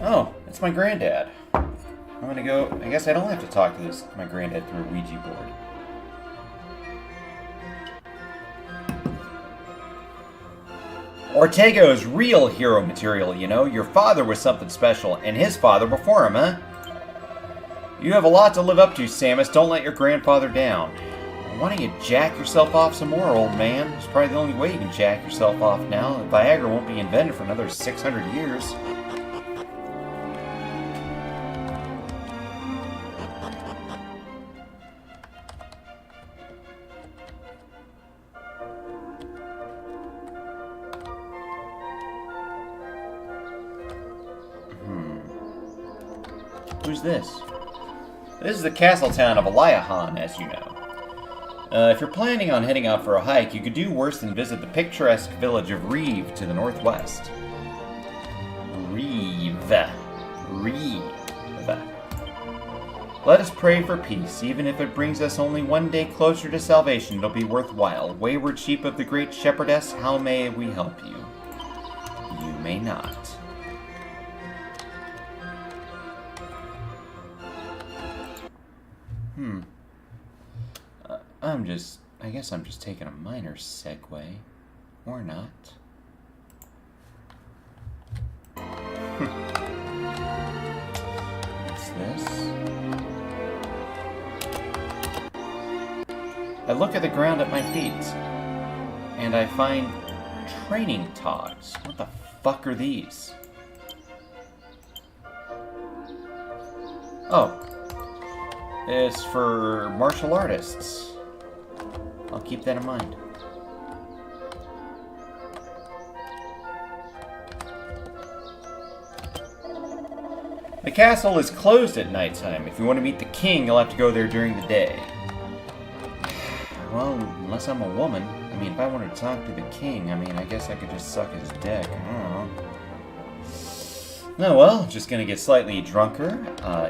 Oh, it's my granddad. I'm gonna go... I guess I don't have to talk to my granddad through a Ouija board. Ortega is real hero material, you know. Your father was something special, and his father before him, huh? You have a lot to live up to, Samus. Don't let your grandfather down. Why don't you jack yourself off some more, old man? It's probably the only way you can jack yourself off now. Viagra won't be invented for another 600 years. Who's this? This is the castle town of Eliahan, as you know. If you're planning on heading out for a hike, you could do worse than visit the picturesque village of Reeve to the northwest. Reeve. Let us pray for peace. Even if it brings us only one day closer to salvation, it'll be worthwhile. Wayward sheep of the great shepherdess, how may we help you? You may not. I guess I'm just taking a minor segue. Or not. What's this? I look at the ground at my feet, and I find training togs. What the fuck are these? Oh. It's for martial artists. I'll keep that in mind. The castle is closed at nighttime. If you want to meet the king, you'll have to go there during the day. Well, unless I'm a woman. I mean, if I wanted to talk to the king, I guess I could just suck his dick. I don't know. Oh well, just gonna get slightly drunker.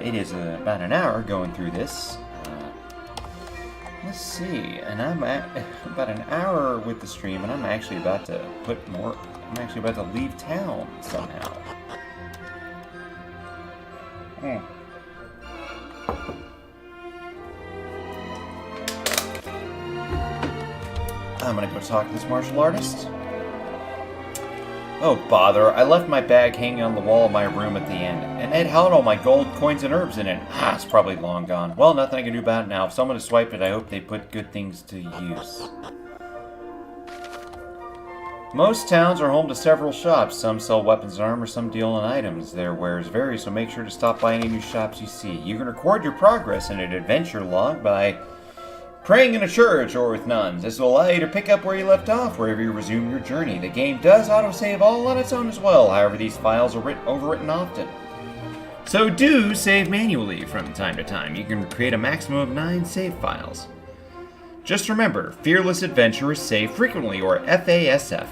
It is about an hour going through this. Let's see, and I'm at about an hour with the stream, and I'm actually about to I'm actually about to leave town somehow. I'm gonna go talk to this martial artist. Oh, bother. I left my bag hanging on the wall of my room at the end, and it held all my gold coins and herbs in it. It's probably long gone. Well, nothing I can do about it now. If someone has swiped it, I hope they put good things to use. Most towns are home to several shops. Some sell weapons and armor, some deal in items. Their wares vary, so make sure to stop by any new shops you see. You can record your progress in an adventure log by praying in a church or with nuns. This will allow you to pick up where you left off wherever you resume your journey. The game does autosave all on its own as well. However, these files are overwritten often. So do save manually from time to time. You can create a maximum of 9 save files. Just remember, fearless adventurers save frequently, or FASF.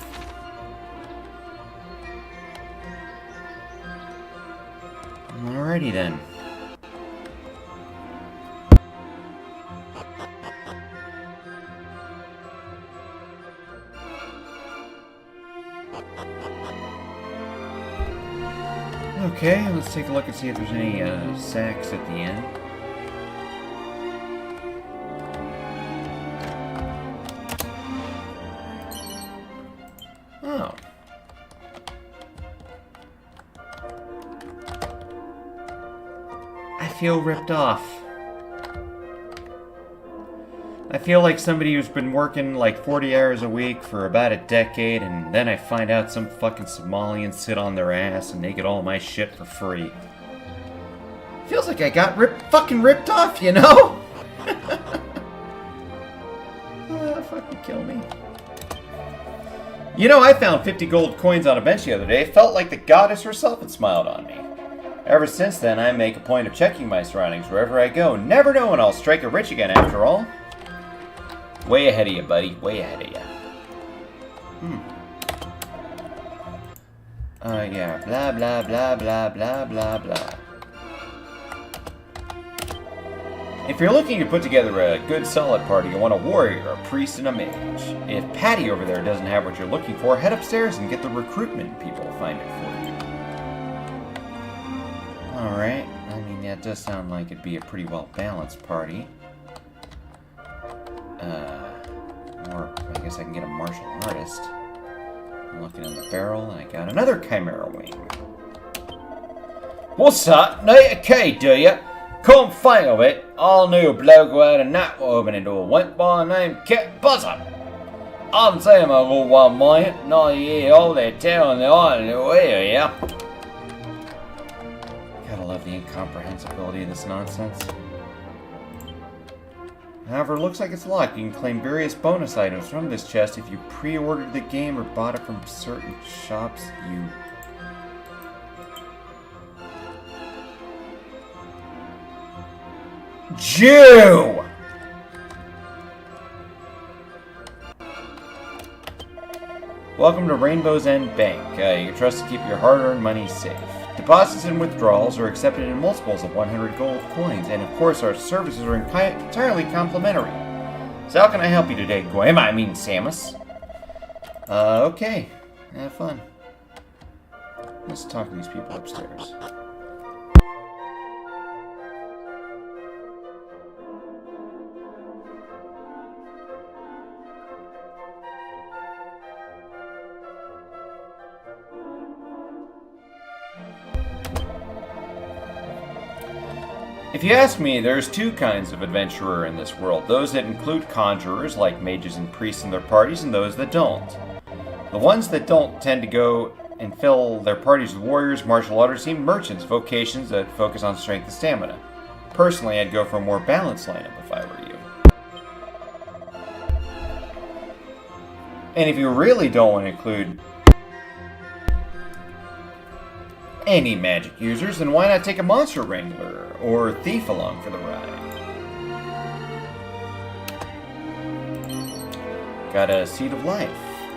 Alrighty then. Okay, let's take a look and see if there's any sacks at the end. Oh. feel ripped off. I feel like somebody who's been working like 40 hours a week for about a decade, and then I find out some fucking Somalians sit on their ass and they get all my shit for free. Feels like I got fucking ripped off, you know? Fucking kill me. You know, I found 50 gold coins on a bench the other day. It felt like the goddess herself had smiled on me. Ever since then, I make a point of checking my surroundings wherever I go, never knowing I'll strike it rich again after all. Way ahead of you, buddy. Way ahead of you. Yeah. Blah, blah, blah, blah, blah, blah, blah. If you're looking to put together a good, solid party, you want a warrior, a priest, and a mage. If Patty over there doesn't have what you're looking for, head upstairs and get the recruitment people to find it for you. Alright. I mean, that does sound like it'd be a pretty well-balanced party. Or I guess I can get a martial artist. I'm looking in the barrel, and I got another Chimera Wing. What's that? Need a key, do ya? Come think of it, I knew a bloke who had a night opening door went by the name Kit Buzzer. I'm saying I go 1 million, not a year old, they're telling the island here, yeah? Gotta love the incomprehensibility of this nonsense. However, it looks like it's locked. You can claim various bonus items from this chest if you pre-ordered the game or bought it from certain shops. Jew! Welcome to Rainbow's End Bank. You can trust to keep your hard-earned money safe. Deposits and withdrawals are accepted in multiples of 100 gold coins, and of course our services are entirely complimentary. So how can I help you today, Goyim? I mean Samus. Okay. Have fun. Let's talk to these people upstairs. If you ask me, there's 2 kinds of adventurer in this world. Those that include conjurers, like mages and priests in their parties, and those that don't. The ones that don't tend to go and fill their parties with warriors, martial artists, even merchants, vocations that focus on strength and stamina. Personally, I'd go for a more balanced lineup if I were you. And if you really don't want to include any magic users, then why not take a monster wrangler or thief along for the ride? Got a seed of life.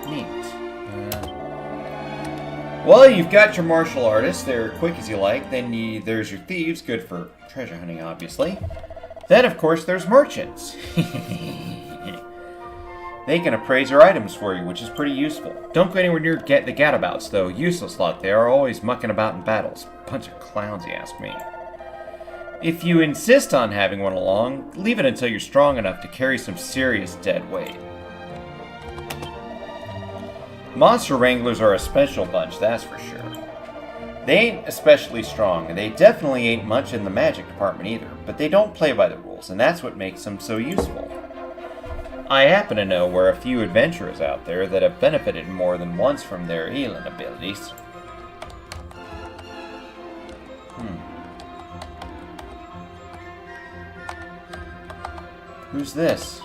Neat. Well, you've got your martial artists. They're quick as you like. Then there's your thieves, good for treasure hunting, obviously. Then, of course, there's merchants. They can appraise your items for you, which is pretty useful. Don't go anywhere near the gadabouts, though. Useless lot. They are always mucking about in battles. Bunch of clowns, you ask me. If you insist on having one along, leave it until you're strong enough to carry some serious dead weight. Monster Wranglers are a special bunch, that's for sure. They ain't especially strong, and they definitely ain't much in the magic department either, but they don't play by the rules, and that's what makes them so useful. I happen to know where a few adventurers out there that have benefited more than once from their healing abilities. Who's this?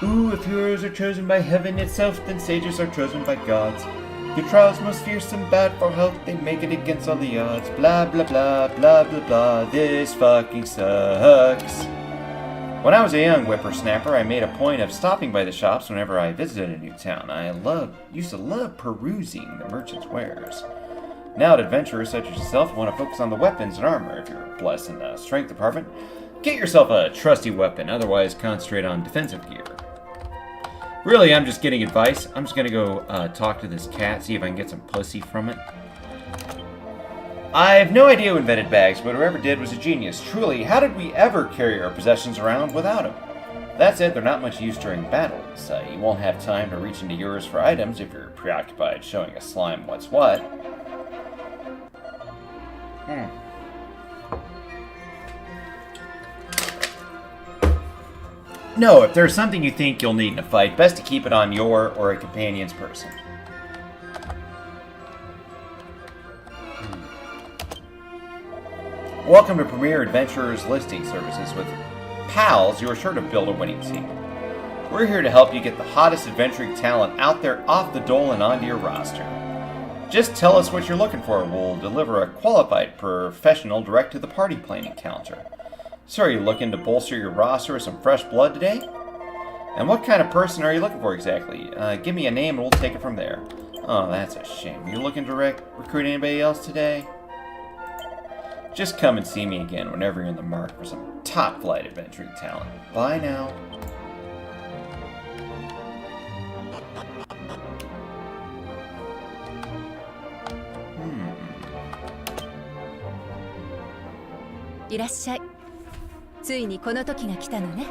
Ooh, if heroes are chosen by heaven itself, then sages are chosen by gods. The trials most fierce and bad for health, they make it against all the odds. Blah, blah, blah, blah, blah, blah, this fucking sucks. When I was a young whippersnapper, I made a point of stopping by the shops whenever I visited a new town. I used to love perusing the merchants' wares. Now, adventurers such as yourself want to focus on the weapons and armor. If you're blessed in the strength department, get yourself a trusty weapon, otherwise concentrate on defensive gear. Really, I'm just getting advice. I'm just going to go talk to this cat, see if I can get some pussy from it. I have no idea who invented bags, but whoever did was a genius. Truly, how did we ever carry our possessions around without them? That said, they're not much use during battles. You won't have time to reach into yours for items if you're preoccupied showing a slime what's what. No, if there's something you think you'll need in a fight, best to keep it on your or a companion's person. Welcome to Premier Adventurers Listing Services. With pals, you are sure to build a winning team. We're here to help you get the hottest adventuring talent out there off the dole and onto your roster. Just tell us what you're looking for. We'll deliver a qualified professional direct to the party planning counter. So are you looking to bolster your roster with some fresh blood today? And what kind of person are you looking for exactly? Give me a name and we'll take it from there. Oh, that's a shame. You looking to recruit anybody else today? Just come and see me again whenever you're in the market for some top-flight adventuring talent. Bye now.いらっしゃい。ついにこの時が来たのね。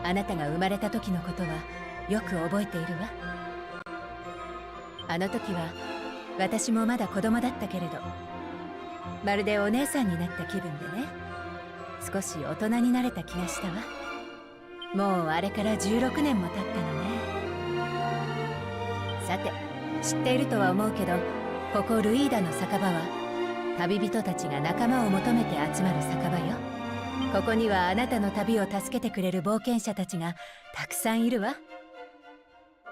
あなたが生まれた時のことはよく覚えているわ。あの時は私もまだ子供だったけれど、まるでお姉さんになった気分でね、少し大人になれた気がしたわ。もうあれから16年も経ったのね。さて、知っているとは思うけど、ここルイーダの酒場は旅人たちが仲間を求めて集まる酒場よ。ここにはあなたの旅を助けてくれる冒険者たちがたくさんいるわ。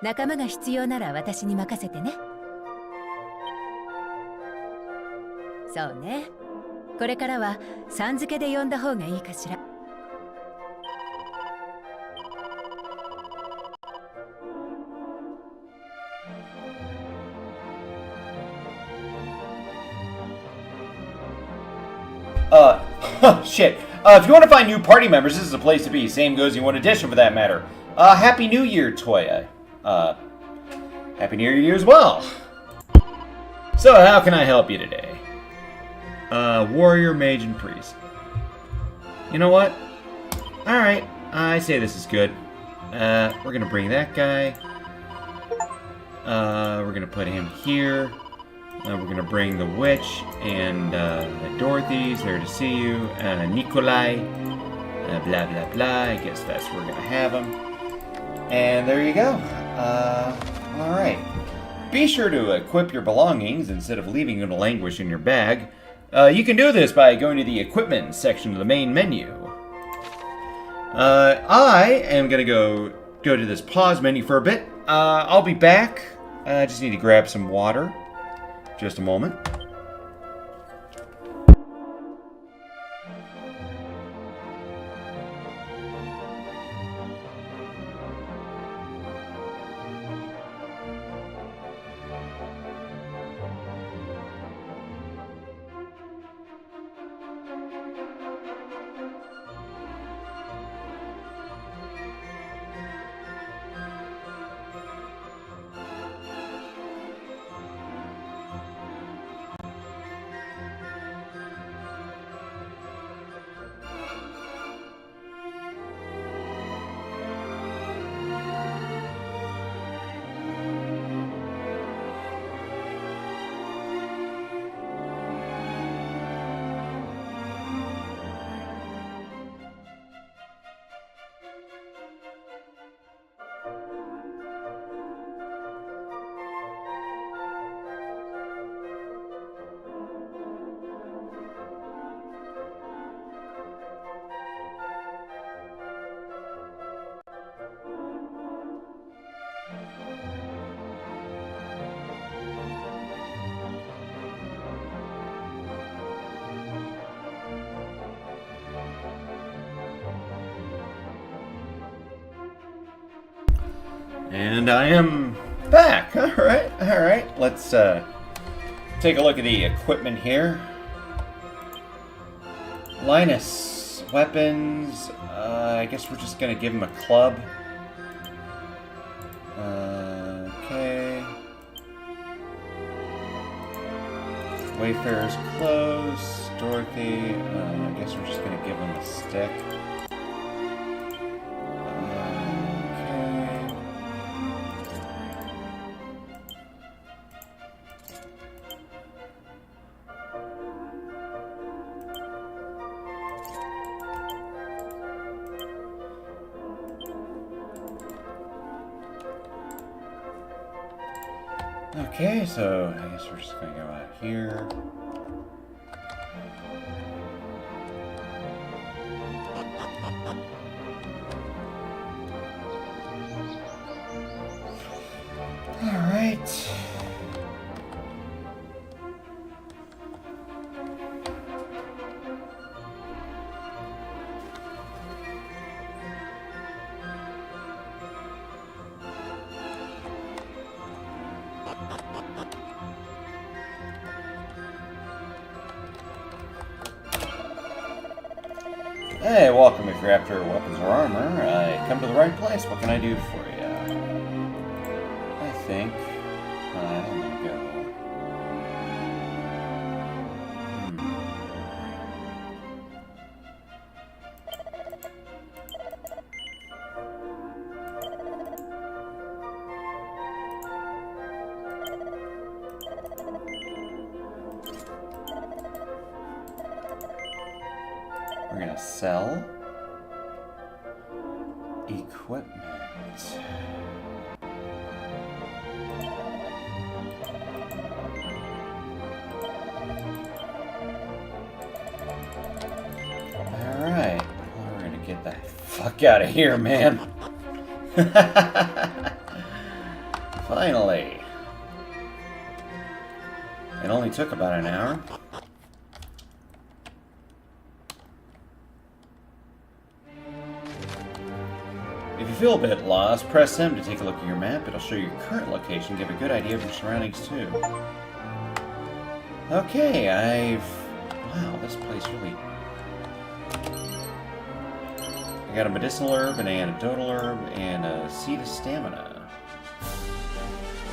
仲間が必要なら私に任せてね。そうね。これからはさん付けで呼んだ方がいいかしら。Shit. If you want to find new party members, this is a place to be. Same goes you want addition for that matter. Happy New Year, Toya. Happy New Year to you as well. So, how can I help you today? Warrior, mage, and priest. You know what? Alright, I say this is good. We're gonna bring that guy. We're gonna put him here. We're gonna bring the witch and Dorothy's there to see you. Nikolai. Blah blah blah. I guess that's where we're gonna have him. And there you go. Alright. Be sure to equip your belongings instead of leaving them to languish in your bag. You can do this by going to the equipment section of the main menu. I am gonna go to this pause menu for a bit. I'll be back. I just need to grab some water. Just a moment. And I am back. Alright. Let's take a look at the equipment here. Linus, weapons. I guess we're just gonna give him a club. Okay. Wayfarer's clothes. Dorothy. I guess we're just gonna give him a stick. Okay, so I guess we're just gonna go out here. Alright. Hey, welcome. If you're after weapons or armor, I come to the right place. What can I do for you? I think I don't want to go. We're gonna sell equipment. Alright. Well, we're gonna get the fuck out of here, man. Finally. It only took about an hour. If you feel a bit lost, press M to take a look at your map. It'll show your current location, give a good idea of your surroundings too. Okay, wow, this place really... I got a medicinal herb, an antidotal herb, and a seed of stamina.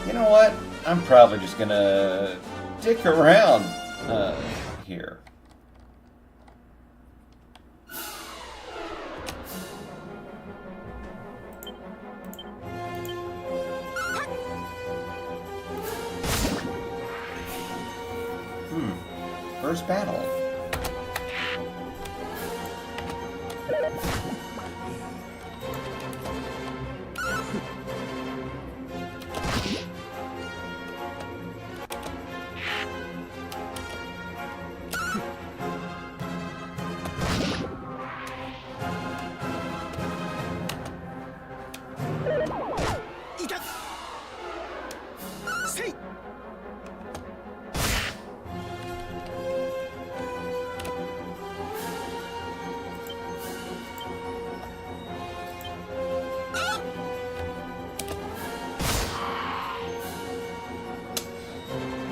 You know what? I'm probably just gonna dick around here. First battle.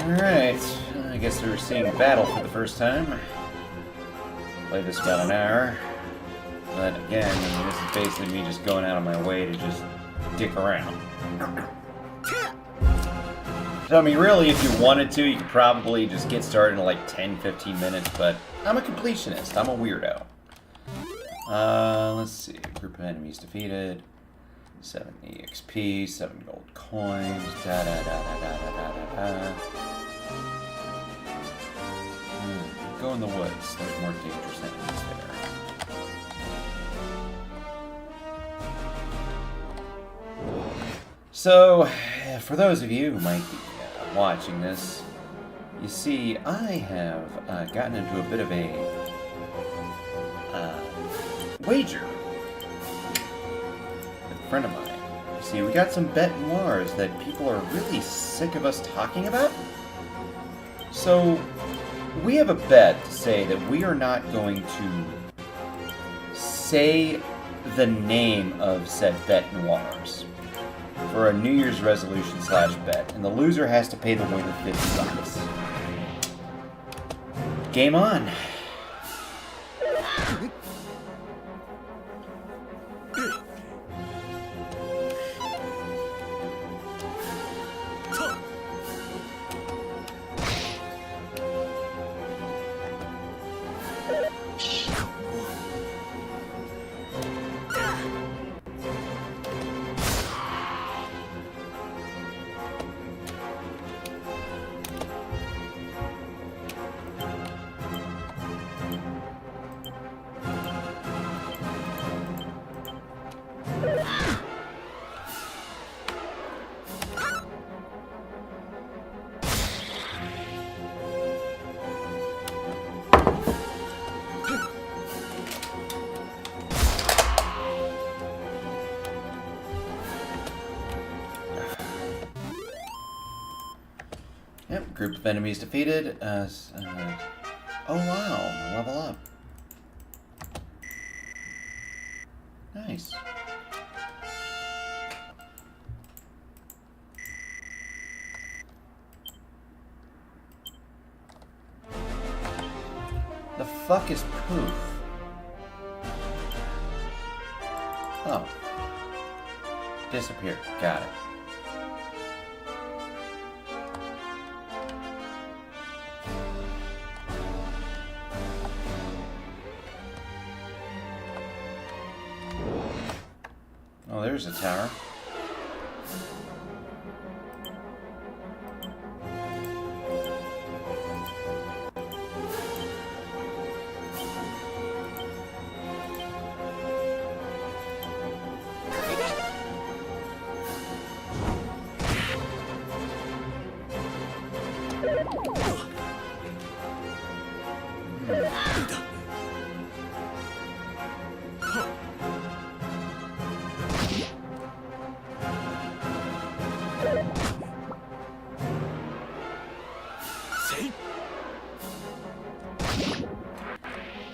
Alright, I guess we were seeing battle for the first time. Played this about an hour. But again, I mean, this is basically me just going out of my way to just dick around. So, I mean, really, if you wanted to, you could probably just get started in like 10-15 minutes, but I'm a completionist. I'm a weirdo. Let's see. Group of enemies defeated. 7 EXP, 7 gold coins, Go in the woods. There's more dangerous enemies there. So, for those of you who might be watching this, you see, I have gotten into a bit of a wager with a friend of mine. You see, we got some bet noirs that people are really sick of us talking about. So, we have a bet to say that we are not going to say the name of said bet noirs for a New Year's resolution / bet, and the loser has to pay the winner $50. Game on. Yep, group of enemies defeated. Oh wow, level up. Nice. The fuck is poof? Oh. Disappeared. Got it. Oh, there's a tower.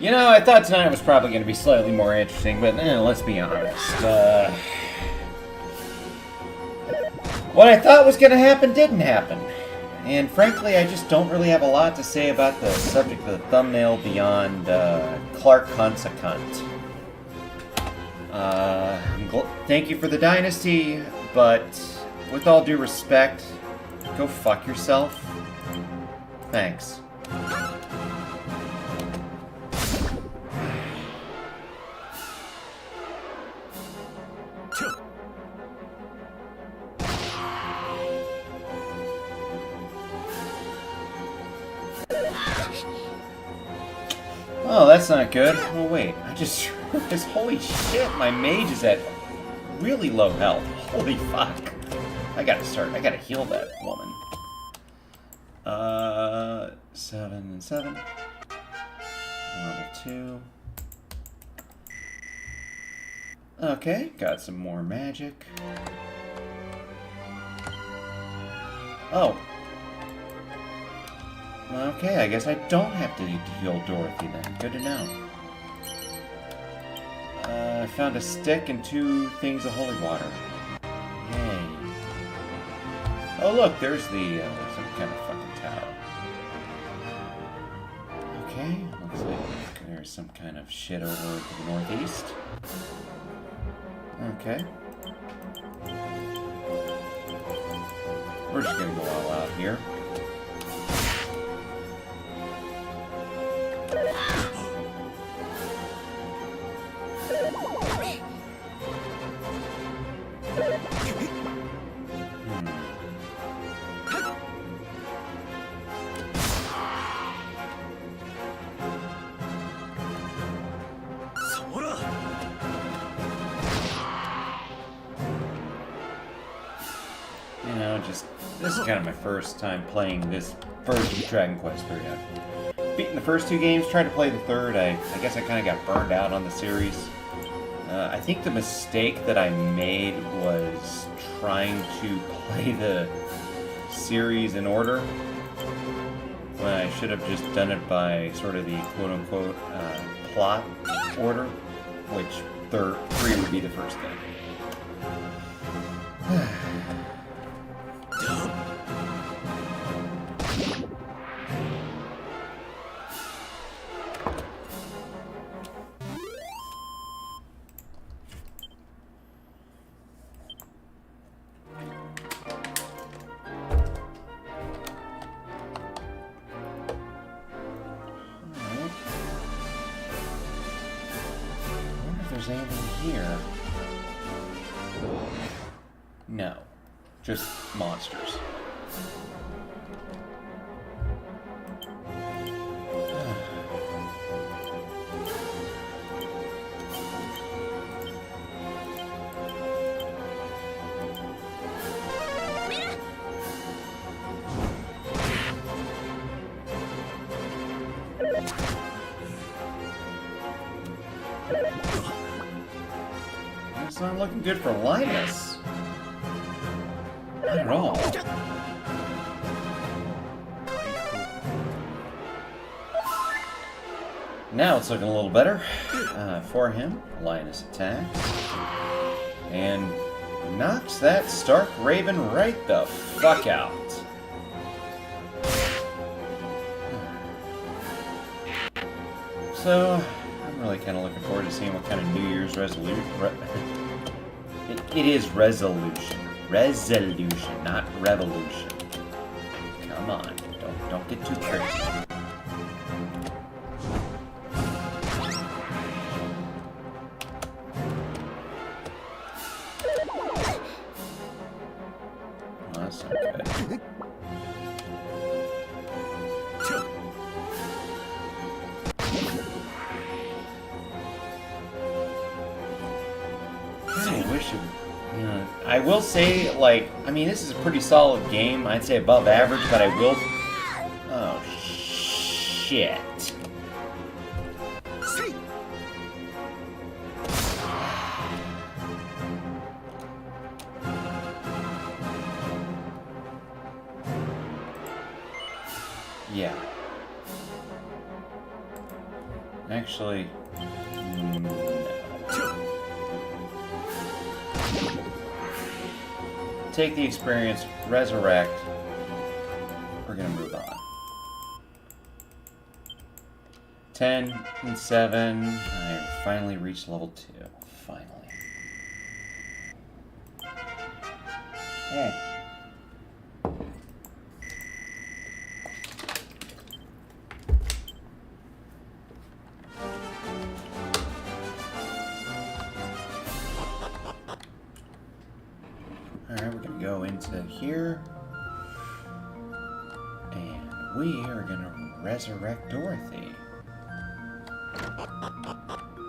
You know, I thought tonight was probably going to be slightly more interesting, but let's be honest. What I thought was going to happen didn't happen. And frankly, I just don't really have a lot to say about the subject of the thumbnail beyond Clark Hunt's a cunt. Thank you for the dynasty, but with all due respect, go fuck yourself. Thanks. Oh, that's not good. Oh, wait. I just realized, holy shit, my mage is at really low health. Holy fuck. I gotta heal that woman. 7 and 7. Level 2. Okay, got some more magic. Oh. Okay, I guess I don't have to heal Dorothy then. Good to know. I found a stick and 2 things of holy water. Yay. Oh look, there's the some kind of fucking tower. Okay, looks like there's some kind of shit over to the northeast. Okay. We're just gonna go all out here. This is kind of my first time playing this version of Dragon Quest III. I've beaten the first 2 games, tried to play the third. I guess I kind of got burned out on the series. I think the mistake that I made was trying to play the series in order, when I should have just done it by sort of the quote-unquote plot order, which 3 would be the first thing. Anything here? No. Just monsters. It's not looking good for Linus. Not at all. Now it's looking a little better for him. Linus attacks. And knocks that Stark Raven right the fuck out. So, I'm really kind of looking forward to seeing what kind of New Year's resolution... It is resolution. Resolution, not revolution. Come on, don't get too crazy. Well, that's not good. I wish it, you know, I will say, like, I mean, this is a pretty solid game. I'd say above average, but I will... Oh, shit. Yeah. Actually... no. Take the experience, resurrect. We're gonna move on. 10 and 7. I finally reached level 2. Finally. Hey. Alright, we're gonna go into here. And we are gonna resurrect Dorothy.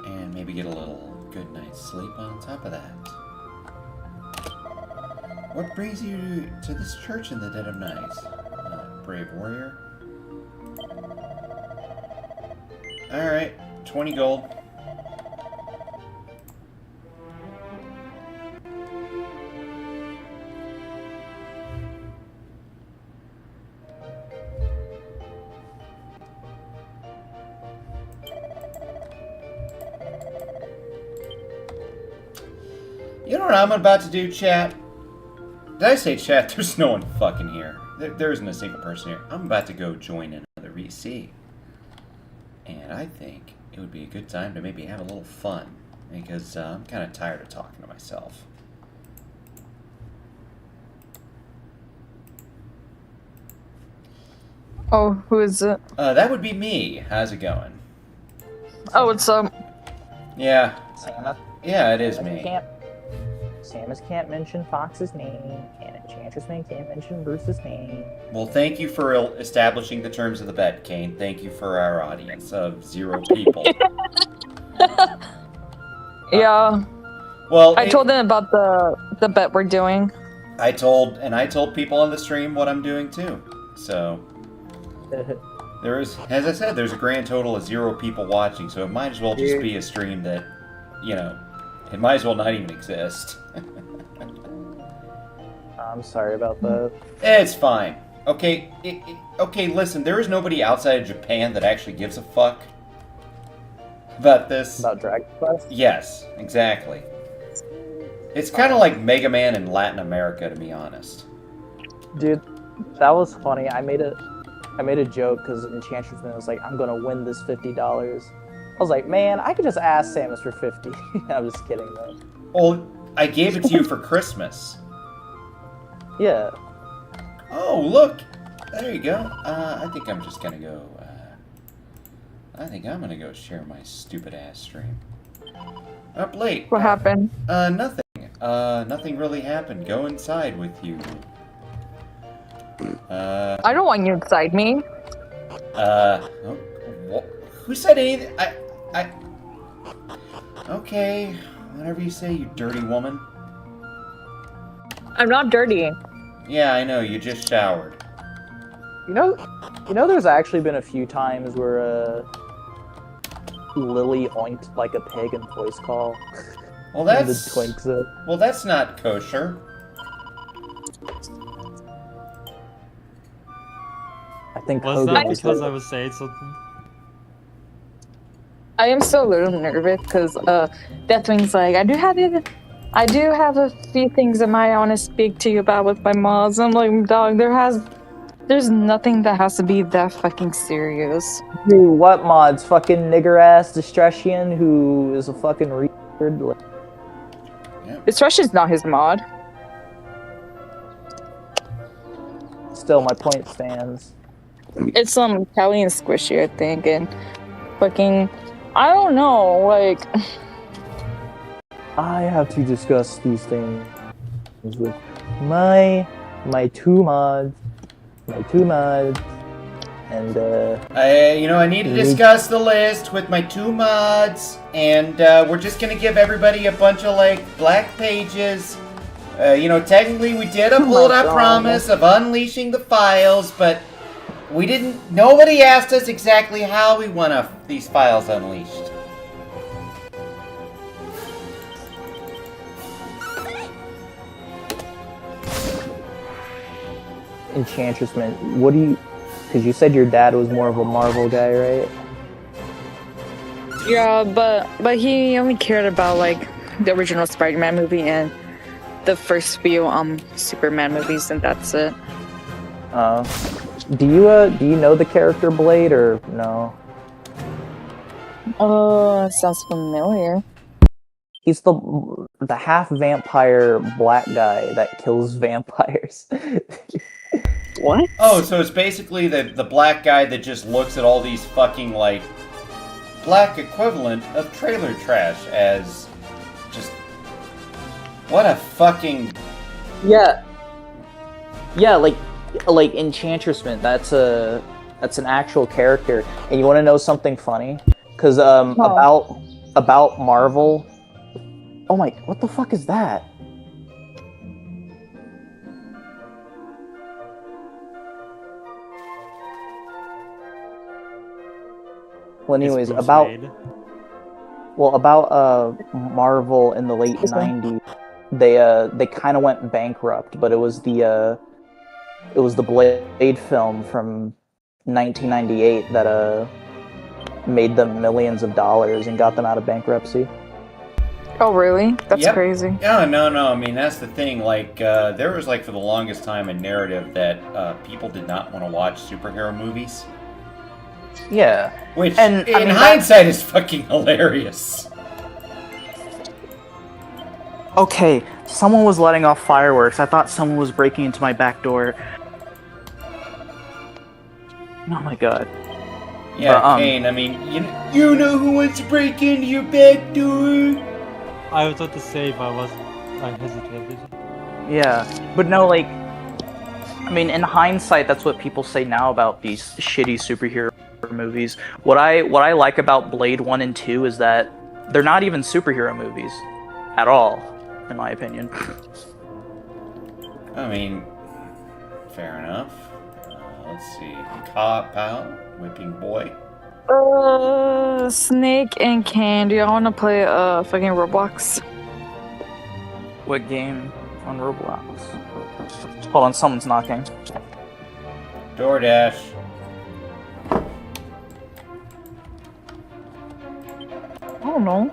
And maybe get a little good night's sleep on top of that. What brings you to this church in the dead of night? Brave warrior. Alright, 20 gold. You know what I'm about to do, chat? Did I say chat? There's no one fucking here. There isn't a single person here. I'm about to go join another VC. And I think it would be a good time to maybe have a little fun. Because I'm kind of tired of talking to myself. Oh, who is it? That would be me. How's it going? Oh, it's Yeah. Samus. Yeah, it is me. Samus can't mention Fox's name, and Enchantress Man can't mention Bruce's name. Well, thank you for establishing the terms of the bet, Kane. Thank you for our audience of 0 people. yeah. Well, I told them about the bet we're doing. I told people on the stream what I'm doing too. So there is, as I said, there's a grand total of 0 people watching. So it might as well just be a stream that, you know, it might as well not even exist. I'm sorry about that. It's fine. Okay, okay. Listen, there is nobody outside of Japan that actually gives a fuck about this. About Dragon Quest? Yes, exactly. It's kind of like Mega Man in Latin America, to be honest. Dude, that was funny. I made a joke because Enchantress Man was like, "I'm gonna win this $50." I was like, man, I could just ask Samus for 50. I'm just kidding, though. Well, I gave it to you for Christmas. Yeah. Oh, look! There you go. I think I'm just gonna go, I think I'm gonna go share my stupid ass stream. Up late. What happened? Nothing. Nothing really happened. Go inside with you. I don't want you inside me. Who said anything? Okay, whatever you say, you dirty woman. I'm not dirty. Yeah, I know, you just showered. You know, there's actually been a few times where, Lily oinked like a pig in voice call. Well, And the that's... twink said. Well, that's not kosher. I think Was Hogan that was because like, I was saying something? I am still a little nervous because Deathwing's like, I do have a few things that I want to speak to you about with my mods. I'm like, dog, there's nothing that has to be that fucking serious. Dude, what mods? Fucking nigger ass Distressian who is a fucking retard. Like, Destruction's not his mod. still, my point stands. It's Kelly and Squishy, I think, and fucking, I don't know, like. I have to discuss these things with my two mods, and I need to discuss the list with my 2 mods, and we're just gonna give everybody a bunch of like black pages. Technically we did uphold our promise of unleashing the files, but we didn't. Nobody asked us exactly how we want these files unleashed. Enchantressment. What do you? Because you said your dad was more of a Marvel guy, right? Yeah, but he only cared about like the original Spider-Man movie and the first few Superman movies, and that's it. Do you know the character Blade or no? Sounds familiar. He's the half vampire black guy that kills vampires. What? Oh, so it's basically the black guy that just looks at all these fucking like black equivalent of trailer trash as just what a fucking Yeah, like Enchantressment. That's an actual character. And you want to know something funny? Because about Marvel. Oh my! What the fuck is that? Well, anyways, about Marvel in the late '90s, they kind of went bankrupt, but it was the Blade film from 1998 that made them millions of dollars and got them out of bankruptcy. Oh, really? That's crazy. Yeah, no. I mean, that's the thing. Like, there was like for the longest time a narrative that people did not want to watch superhero movies. Yeah. Which, in hindsight, is fucking hilarious. Okay, someone was letting off fireworks. I thought someone was breaking into my back door. Oh my god. Yeah, Kane, I mean, you know who wants to break into your back door? I was about to say, but I hesitated. Yeah, but no, like, I mean, in hindsight, that's what people say now about these shitty superhero movies. What I like about Blade 1 and 2 is that they're not even superhero movies at all, in my opinion. I mean, fair enough. Let's see. Cop out, whipping boy. Snake and Candy. I want to play fucking Roblox. What game on Roblox? Hold on, someone's knocking. DoorDash. I don't know.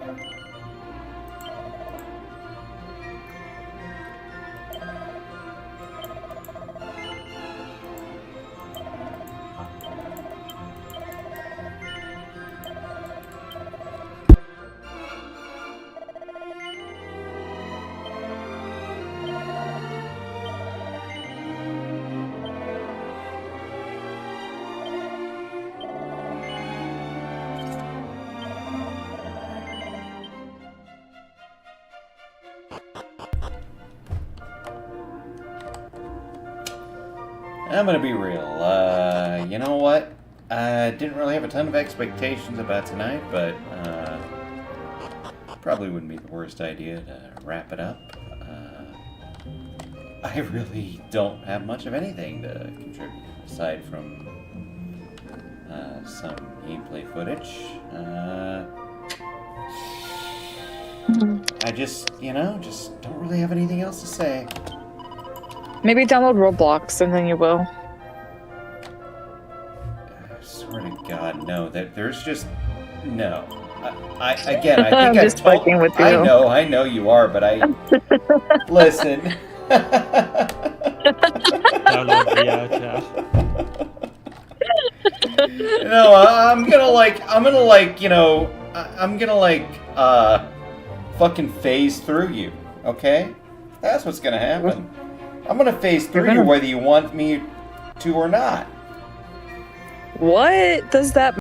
I'm gonna be real. You know what? I didn't really have a ton of expectations about tonight, but probably wouldn't be the worst idea to wrap it up. I really don't have much of anything to contribute aside from some gameplay footage. I just don't really have anything else to say. Maybe download Roblox and then you will. I swear to God, no. There's just no. I think I'm I've just fucking with you. I know you are, but I listen. Download VR chat. No, I'm gonna fucking phase through you. Okay, that's what's gonna happen. I'm gonna phase through you whether you want me to or not. What does that